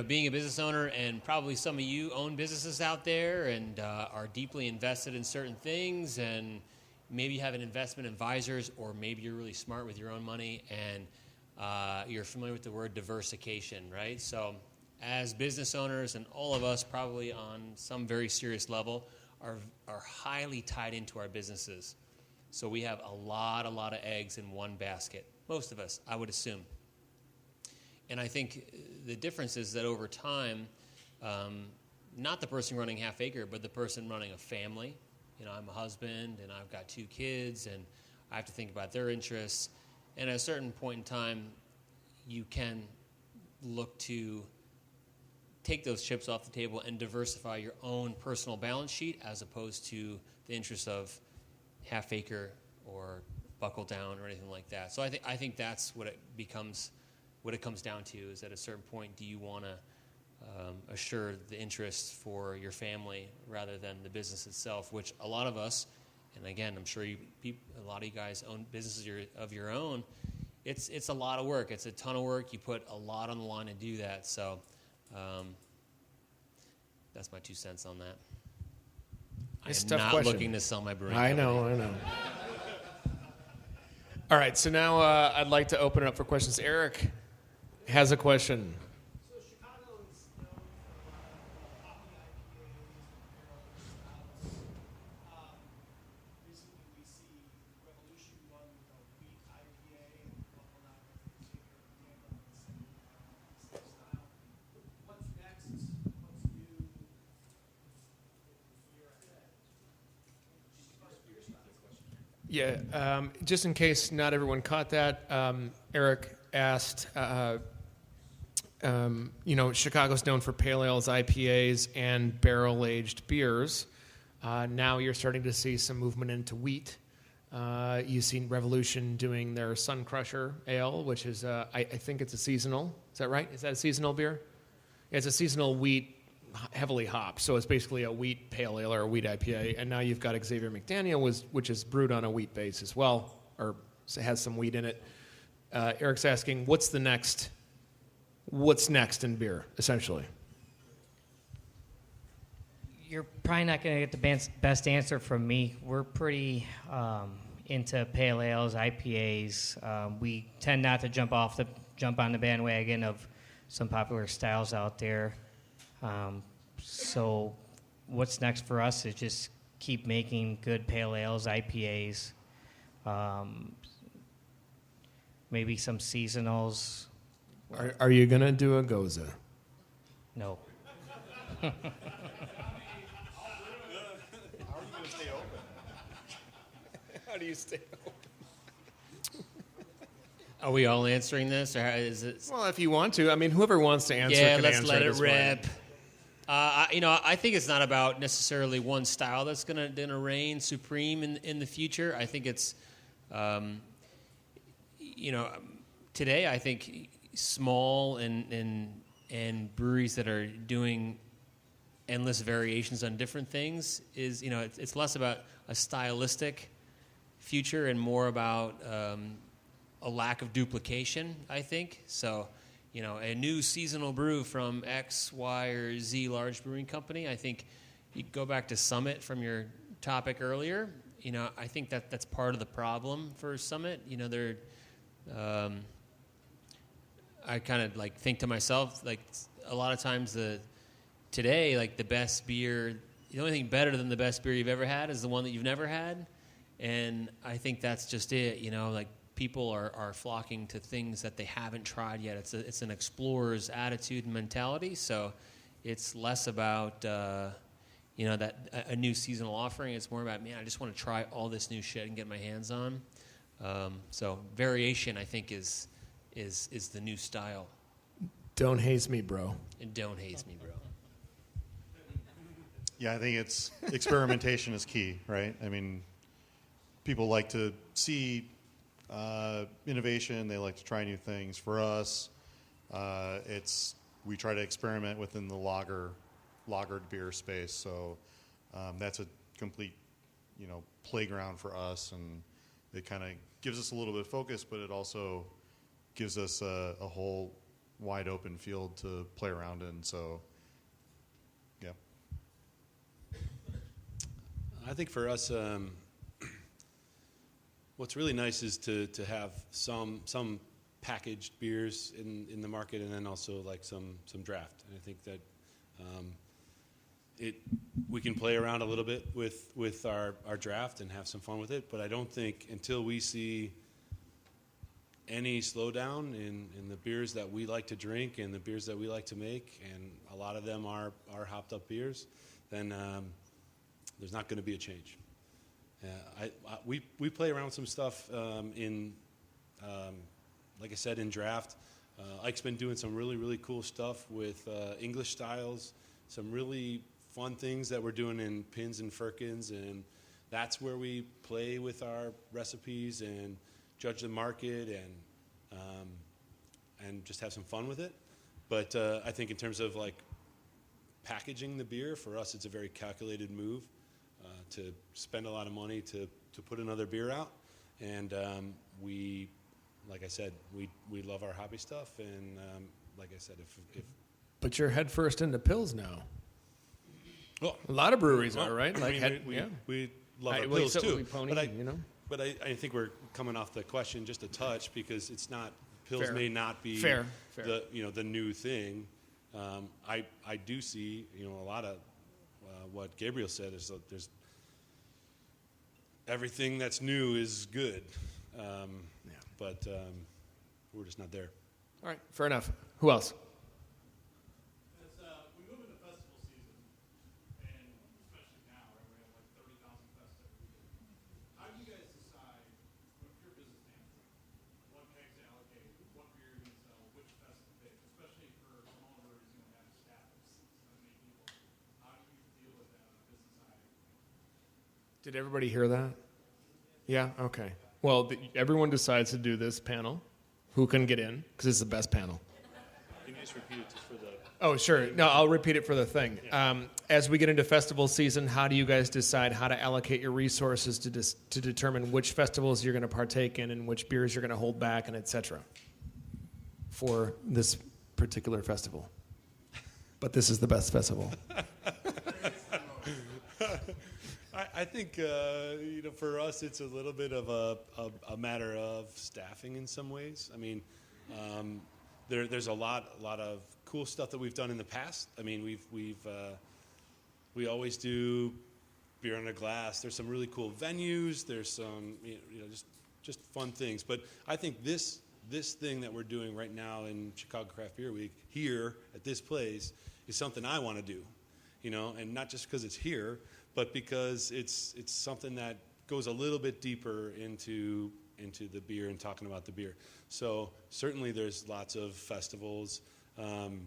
being a business owner, and probably some of you own businesses out there and are deeply invested in certain things, and maybe you have an investment advisors, or maybe you're really smart with your own money, and you're familiar with the word diversification, right? So as business owners, and all of us probably on some very serious level, are highly tied into our businesses. So we have a lot of eggs in one basket. Most of us, I would assume. And I think the difference is that over time, not the person running Half Acre, but the person running a family. I'm a husband, and I've got 2 kids, and I have to think about their interests. And at a certain point in time, you can look to take those chips off the table and diversify your own personal balance sheet, as opposed to the interests of Half Acre or Buckle Down or anything like that. So I think that's what it becomes. What it comes down to is, at a certain point, do you want to assure the interests for your family rather than the business itself, which a lot of us, and again, I'm sure a lot of you guys own businesses of your own. It's a lot of work. It's a ton of work. You put a lot on the line to do that. So that's my 2 cents on that. It's a I'm tough not question. looking to sell my brewing. I know. All right, so now I'd like to open it up for questions. Eric has a question. So Chicago is known for a lot of hoppy IPAs, Yeah, just in case not everyone caught that, Eric asked, Chicago's known for pale ales, IPAs, and barrel-aged beers. Now you're starting to see some movement into wheat. You've seen Revolution doing their Sun Crusher Ale, which is, I think it's a seasonal. Is that right? Is that a seasonal beer? Yeah, it's a seasonal wheat, heavily hopped. So it's basically a wheat pale ale or a wheat IPA. And now you've got Xavier McDaniel, which is brewed on a wheat base as well, or has some wheat in it. Eric's asking, what's next in beer, essentially? You're probably not going to get the best answer from me. We're pretty into pale ales, IPAs. We tend not to jump on the bandwagon of some popular styles out there. So what's next for us is just keep making good pale ales, IPAs, maybe some seasonals. Are you going to do a Goza? No. How do you stay open? Are we all answering this, or is it? Well, if you want to. I mean, whoever wants to answer Yeah, can let's answer let it this way. rip. I think it's not about necessarily one style that's going to reign supreme in the future. I think it's, today I think small and breweries that are doing endless variations on different things is, it's less about a stylistic future and more about a lack of duplication, I think. So, a new seasonal brew from X, Y, or Z large brewing company, I think you go back to Summit from your topic earlier. I think that's part of the problem for Summit. They're, I kind of think to myself, a lot of times today, the best beer, the only thing better than the best beer you've ever had is the one that you've never had. And I think that's just it, people are flocking to things that they haven't tried yet. It's an explorer's attitude and mentality. So it's less about that a new seasonal offering. It's more about, man, I just want to try all this new shit and get my hands on. So variation, I think, is the new style. Don't haze me, bro. And don't haze me, bro. Yeah, I think it's experimentation is key, right? I mean, people like to see innovation. They like to try new things. For us, we try to experiment within the lagered beer space. So that's a complete, playground for us, and it kind of gives us a little bit of focus, but it also gives us a whole wide open field to play around in. So, yeah. I think for us, what's really nice is to have some packaged beers in the market, and then also some draft. And I think that we can play around a little bit with our draft and have some fun with it. But I don't think until we see any slowdown in the beers that we like to drink and the beers that we like to make, and a lot of them are hopped up beers, then there's not going to be a change. We play around with some stuff like I said, in draft. Ike's been doing some really, really cool stuff with English styles, some really fun things that we're doing in Pins and Firkins, and that's where we play with our recipes and judge the market and just have some fun with it. But I think in terms of packaging the beer, for us it's a very calculated move to spend a lot of money to put another beer out. And we, like I said, we love our hobby stuff. And like I said, if But you're head first into pills now. well, A lot of breweries are, right? we love our Well, pills so too. we pony, But I think we're coming off the question just a touch, because it's not, pills Fair. may not be Fair. the new thing. I do see a lot of what Gabriel said is that there's everything that's new is good, but we're just not there. All right, fair enough. Who else? As we move into festival season, and especially now, right, we have 30,000 fests every week. How do you guys decide Did everybody hear that? Yeah? Okay. Well, everyone decides to do this panel. Who can get in? Because it's the best panel. Can you just repeat it just for the... Oh, sure. No, I'll repeat it for the thing. As we get into festival season, how do you guys decide how to allocate your resources to determine which festivals you're going to partake in and which beers you're going to hold back and et cetera for this particular festival? But this is the best festival. I think for us it's a little bit of a matter of staffing in some ways. I mean, there's a lot of cool stuff that we've done in the past. I mean, we always do beer on a glass. There's some really cool venues. There's some just fun things. But I think this thing that we're doing right now in Chicago Craft Beer Week here at this place is something I want to do, and not just because it's here, but because it's something that goes a little bit deeper into the beer and talking about the beer. So certainly there's lots of festivals, and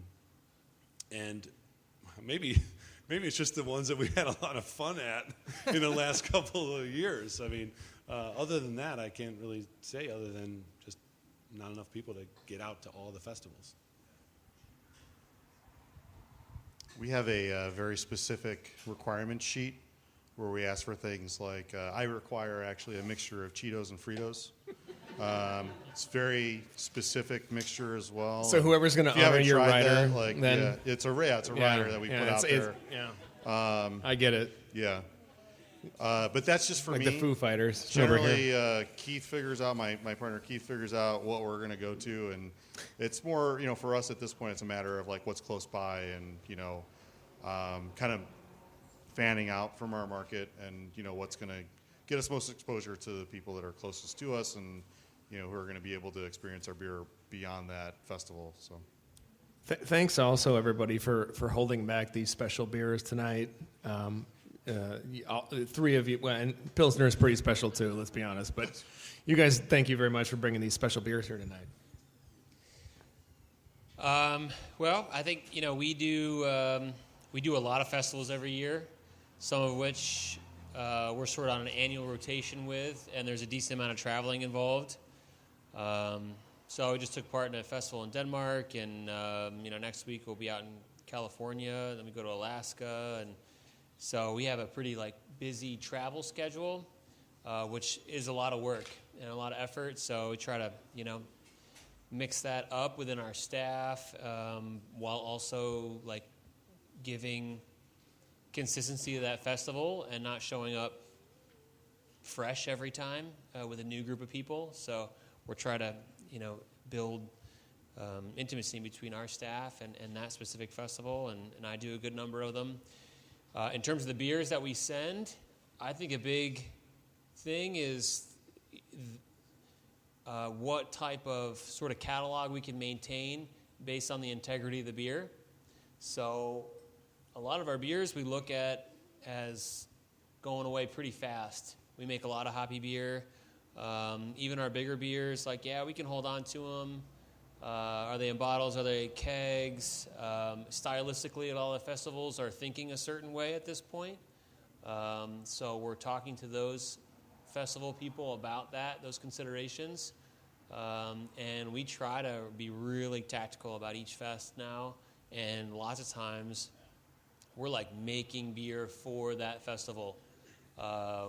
maybe it's just the ones that we had a lot of fun at in the last couple of years. I mean, other than that, I can't really say other than just not enough people to get out to all the festivals. We have a very specific requirement sheet where we ask for things like, I require actually a mixture of Cheetos and Fritos. It's very specific mixture as well. So whoever's going If to you honor haven't your tried rider, that, then yeah, it's a rider that we put out there. I get it. Yeah. But that's just for Like me. the Foo Fighters over here. Generally, Keith figures out, my partner Keith figures out what we're going to go to, and it's more, for us at this point, it's a matter of like what's close by and, kind of fanning out from our market and, what's going to get us most exposure to the people that are closest to us and, who are going to be able to experience our beer beyond that festival. So. Thanks also, everybody, for holding back these special beers tonight. Three of you, well, and Pilsner is pretty special too, let's be honest. But you guys, thank you very much for bringing these special beers here tonight. Well, I think we do a lot of festivals every year, some of which we're sort of on an annual rotation with, and there's a decent amount of traveling involved. So we just took part in a festival in Denmark, and next week we'll be out in California. Then we go to Alaska, and so we have a pretty busy travel schedule, which is a lot of work and a lot of effort. So we try to mix that up within our staff, while also giving consistency to that festival and not showing up fresh every time with a new group of people. So we're trying to build intimacy between our staff and that specific festival, and I do a good number of them. In terms of the beers that we send, I think a big thing is what type of sort of catalog we can maintain based on the integrity of the beer. So a lot of our beers we look at as going away pretty fast. We make a lot of hoppy beer. Even our bigger beers, we can hold on to them. Are they in bottles? Are they kegs? Stylistically, at all the festivals are thinking a certain way at this point. So we're talking to those festival people about those considerations. And we try to be really tactical about each fest now. And lots of times we're making beer for that festival.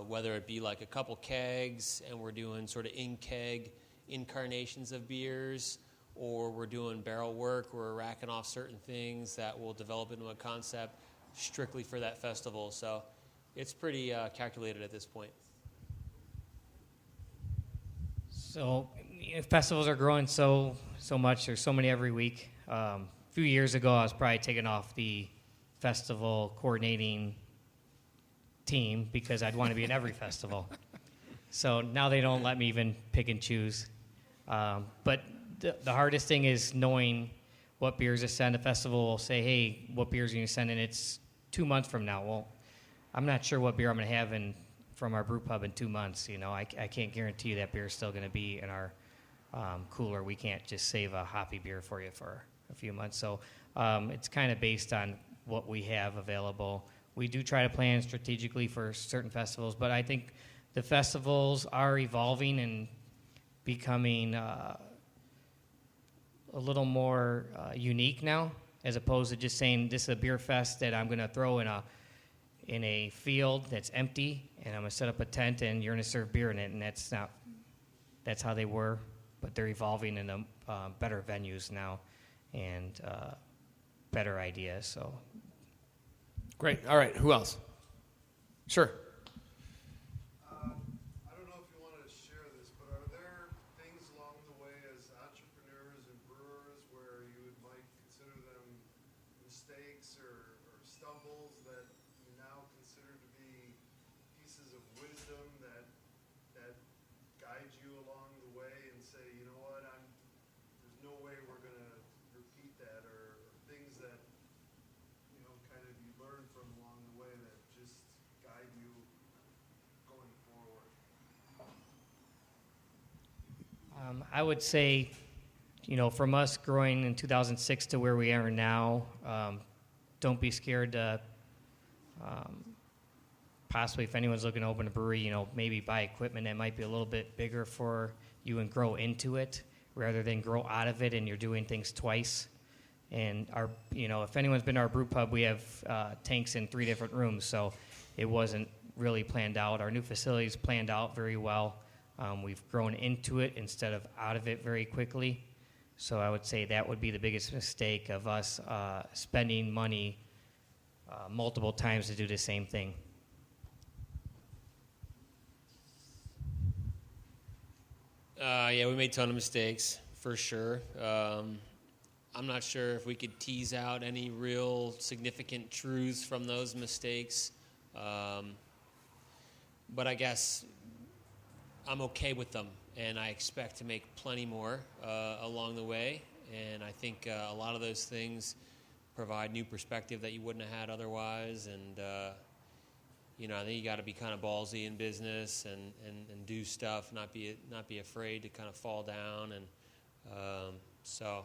Whether it be a couple kegs and we're doing sort of in-keg incarnations of beers, or we're doing barrel work, we're racking off certain things that will develop into a concept strictly for that festival. So it's pretty calculated at this point. So festivals are growing so much. There's so many every week. A few years ago, I was probably taking off the festival coordinating team because I'd want to be in every festival. So now they don't let me even pick and choose. But the hardest thing is knowing what beers to send. A festival will say, hey, what beers are you sending? It's 2 months from now. Well, I'm not sure what beer I'm going to have from our brew pub in 2 months. I can't guarantee you that beer is still going to be in our cooler. We can't just save a hoppy beer for you for a few months. So it's kind of based on what we have available, We do try to plan strategically for certain festivals, but I think the festivals are evolving and becoming a little more unique now, as opposed to just saying this is a beer fest that I'm going to throw in a field that's empty, and I'm going to set up a tent and you're going to serve beer in it, and that's how they were, but they're evolving into better venues now and better ideas. So Great. All right. Who else? Sure. I don't know if you wanted to share this, but are there things along the way as entrepreneurs and brewers where you might consider them mistakes or stumbles that you now consider to be pieces of wisdom that guide you along the way and say, you know what, there's no way we're going to repeat that, or things that, you know, kind of you learn from along the way that just guide you going forward? I would say, you know, from us growing in 2006 to where we are now, don't be scared to possibly, if anyone's looking to open a brewery, you know, maybe buy equipment that might be a little bit bigger for you and grow into it rather than grow out of it and you're doing things twice. And our, you know, if anyone's been to our brew pub, we have tanks in 3 different rooms, so it wasn't really planned out. Our new facility is planned out very well. We've grown into it instead of out of it very quickly. So I would say that would be the biggest mistake of us spending money multiple times to do the same thing. Yeah, we made a ton of mistakes, for sure. I'm not sure if we could tease out any real significant truths from those mistakes. But I guess I'm okay with them, and I expect to make plenty more along the way. And I think a lot of those things provide new perspective that you wouldn't have had otherwise. And you know, I think you got to be kind of ballsy in business and do stuff, not be afraid to kind of fall down. And so,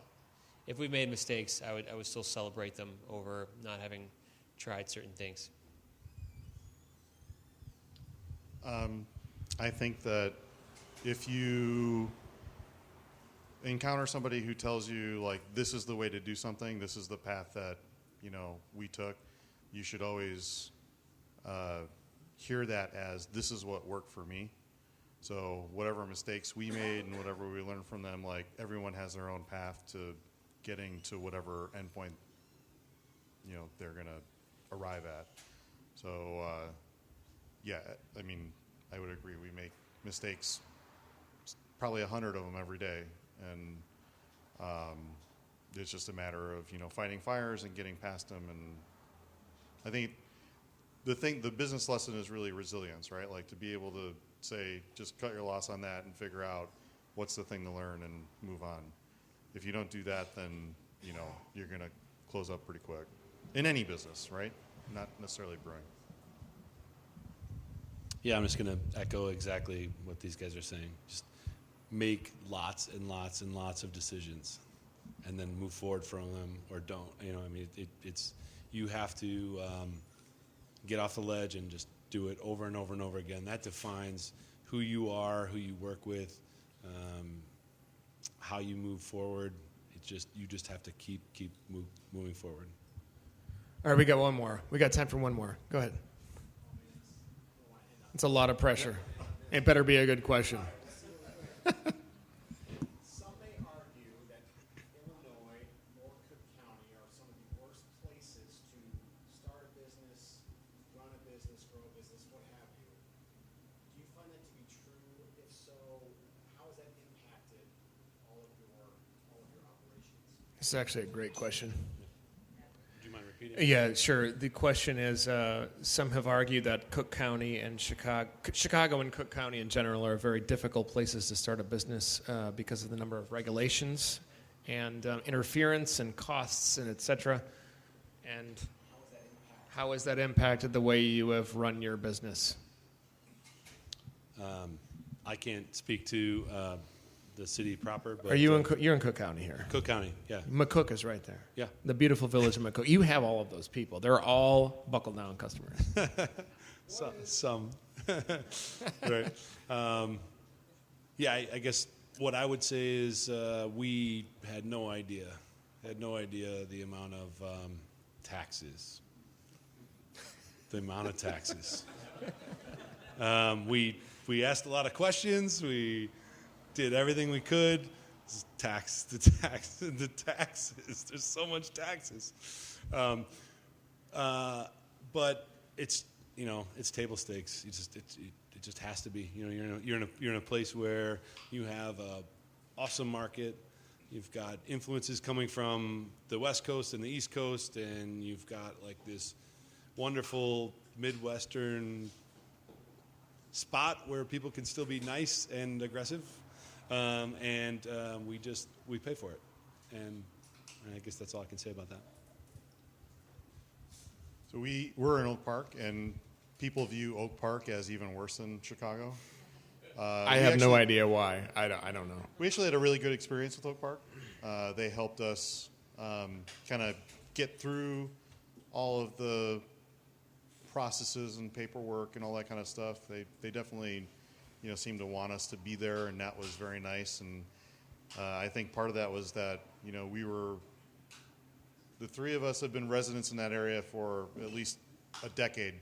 if we made mistakes, I would still celebrate them over not having tried certain things. I think that if you encounter somebody who tells you, like, this is the way to do something, this is the path that, you know, we took, you should always hear that as, this is what worked for me. So whatever mistakes we made and whatever we learned from them, like, everyone has their own path to getting to whatever endpoint, you know, they're going to arrive at. So, yeah, I mean, I would agree. We make mistakes, probably 100 of them every day, and it's just a matter of, you know, fighting fires and getting past them. And I think the business lesson is really resilience, right? Like, to be able to say, just cut your loss on that and figure out what's the thing to learn and move on. If you don't do that, then, you know, you're going to close up pretty quick. In any business, right? Not necessarily brewing. Yeah, I'm just going to echo exactly what these guys are saying. Just make lots and lots and lots of decisions and then move forward from them, or don't. You know, I mean, it's you have to get off the ledge and just do it over and over and over again. That defines who you are, who you work with, how you move forward. You just have to keep moving forward. All right, we got one more. We got time for one more. Go ahead. It's a lot of pressure. It better be a good question. Some may argue that Illinois or Cook County are some of the worst places to start a business, run a business, grow a business, what have you. Do you find that to be true? If so, how has that impacted all of your operations? It's actually a great question. Would you mind repeating? Yeah, sure. The question is, some have argued that Cook County and Chicago and Cook County in general are very difficult places to start a business because of the number of regulations and interference and costs and et cetera. And how has that impacted the way you have run your business? I can't speak to the city proper. But, Are you in? You're in Cook County here. Cook County? Yeah. McCook is right there. Yeah. The beautiful village of McCook. You have all of those people. They're all buckle down customers. Some. Right. Yeah, I guess what I would say is we had no idea the amount of taxes. The amount of taxes. We asked a lot of questions. We did everything we could. The taxes. There's so much taxes. But it's it's table stakes. It just has to be. You're in a place where you have a awesome market. You've got influences coming from the West Coast and the East Coast, and you've got like this wonderful Midwestern spot where people can still be nice and aggressive, and we pay for it, and I guess that's all I can say about that. So we're in Oak Park, and people view Oak Park as even worse than Chicago. I have no idea why. I don't know. We actually had a really good experience with Oak Park. They helped us kind of get through all of the processes and paperwork and all that kind of stuff. They definitely, seemed to want us to be there, and that was very nice. And I think part of that was that, the three of us have been residents in that area for at least a decade,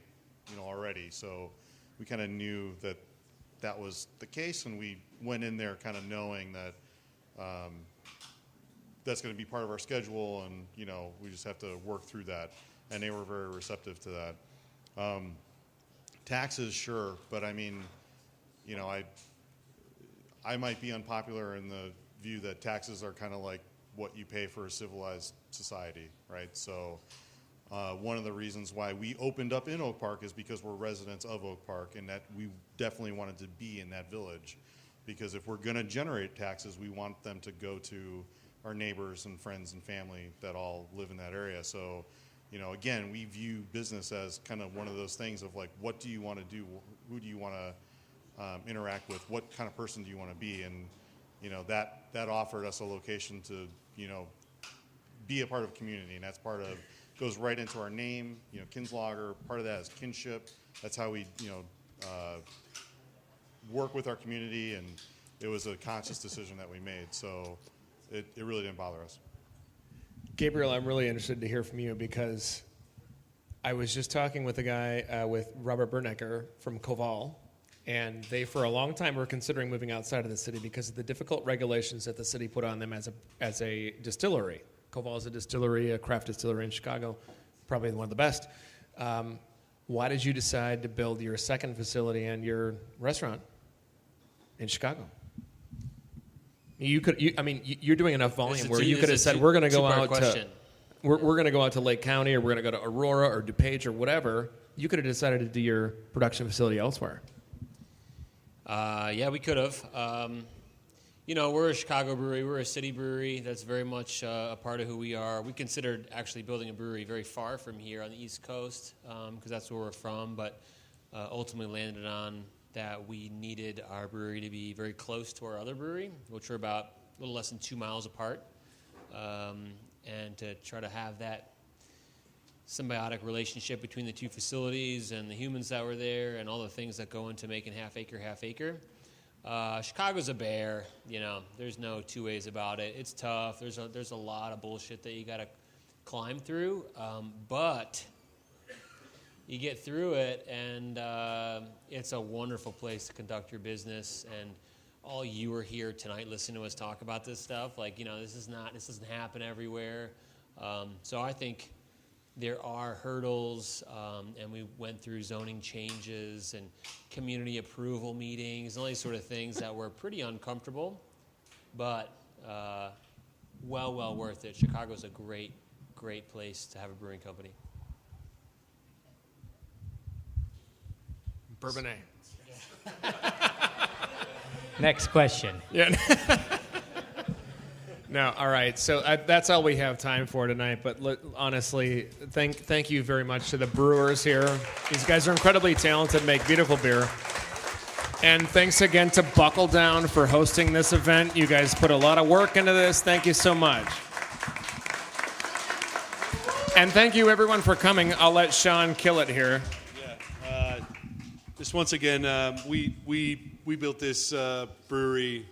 already. So we kind of knew that was the case, and we went in there kind of knowing that that's going to be part of our schedule, and we just have to work through that. And they were very receptive to that. Taxes, sure, but I mean, I might be unpopular in the view that taxes are kind of like what you pay for a civilized society, right? So one of the reasons why we opened up in Oak Park is because we're residents of Oak Park, and that we definitely wanted to be in that village, because if we're going to generate taxes, we want them to go to our neighbors and friends and family that all live in that area. So again, we view business as kind of one of those things of like, what do you want to do? Who do you want to interact with? What kind of person do you want to be? And, that offered us a location to, be a part of a community. And that's goes right into our name, Kinslager. Part of that is kinship. That's how we, work with our community. And it was a conscious decision that we made. So it really didn't bother us. Gabriel, I'm really interested to hear from you, because I was just talking with a guy, with Robert Bernecker from Koval, and they for a long time were considering moving outside of the city because of the difficult regulations that the city put on them as a distillery. Koval is a distillery, a craft distillery in Chicago, probably one of the best. Why did you decide to build your second facility and your restaurant in Chicago? You're doing enough volume where you could have said, we're going to go out to we're going to go out to Lake County, or we're going to go to Aurora or DuPage or whatever. You could have decided to do your production facility elsewhere. Yeah, we could have. We're a Chicago brewery. We're a city brewery. That's very much a part of who we are. We considered actually building a brewery very far from here on the East Coast, because that's where we're from, but ultimately landed on that we needed our brewery to be very close to our other brewery, which are about a little less than 2 miles apart, and to try to have that symbiotic relationship between the two facilities and the humans that were there and all the things that go into making half acre. Chicago's a bear, there's no two ways about it. It's tough. There's a lot of bullshit that you got to climb through, but you get through it, and it's a wonderful place to conduct your business. And all you are here tonight listening to us talk about this stuff, this doesn't happen everywhere. So I think there are hurdles, and we went through zoning changes and community approval meetings and all these sort of things that were pretty uncomfortable, but well worth it. Chicago's a great place to have a brewing company. Bourbonnais. Next question. Yeah. No, all right. So that's all we have time for tonight. But honestly, thank you very much to the brewers here. These guys are incredibly talented, make beautiful beer. And thanks again to Buckle Down for hosting this event. You guys put a lot of work into this. Thank you so much. And thank you, everyone, for coming. I'll let Sean kill it here. Just once again, we built this brewery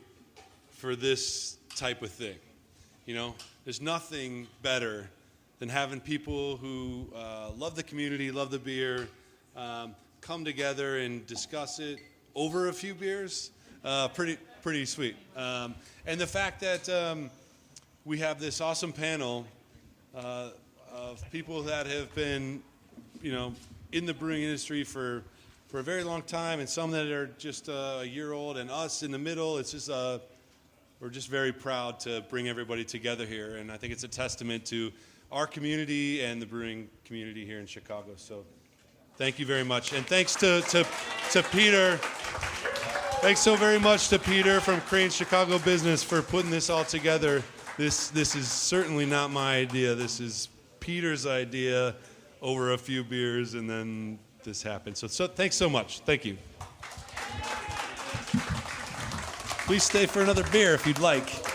for this type of thing. You know, there's nothing better than having people who love the community, love the beer, come together and discuss it over a few beers. Pretty sweet. And the fact that we have this awesome panel of people that have been, you know, in the brewing industry for a very long time, and some that are just a year old, and us in the middle. It's just we're just very proud to bring everybody together here, and I think it's a testament to our community and the brewing community here in Chicago. So thank you very much, and thanks to Peter. Thanks so very much to Peter from Crane Chicago Business for putting this all together. This is certainly not my idea. This is Peter's idea over a few beers, and then this happened. So thanks so much. Thank you. Please stay for another beer if you'd like.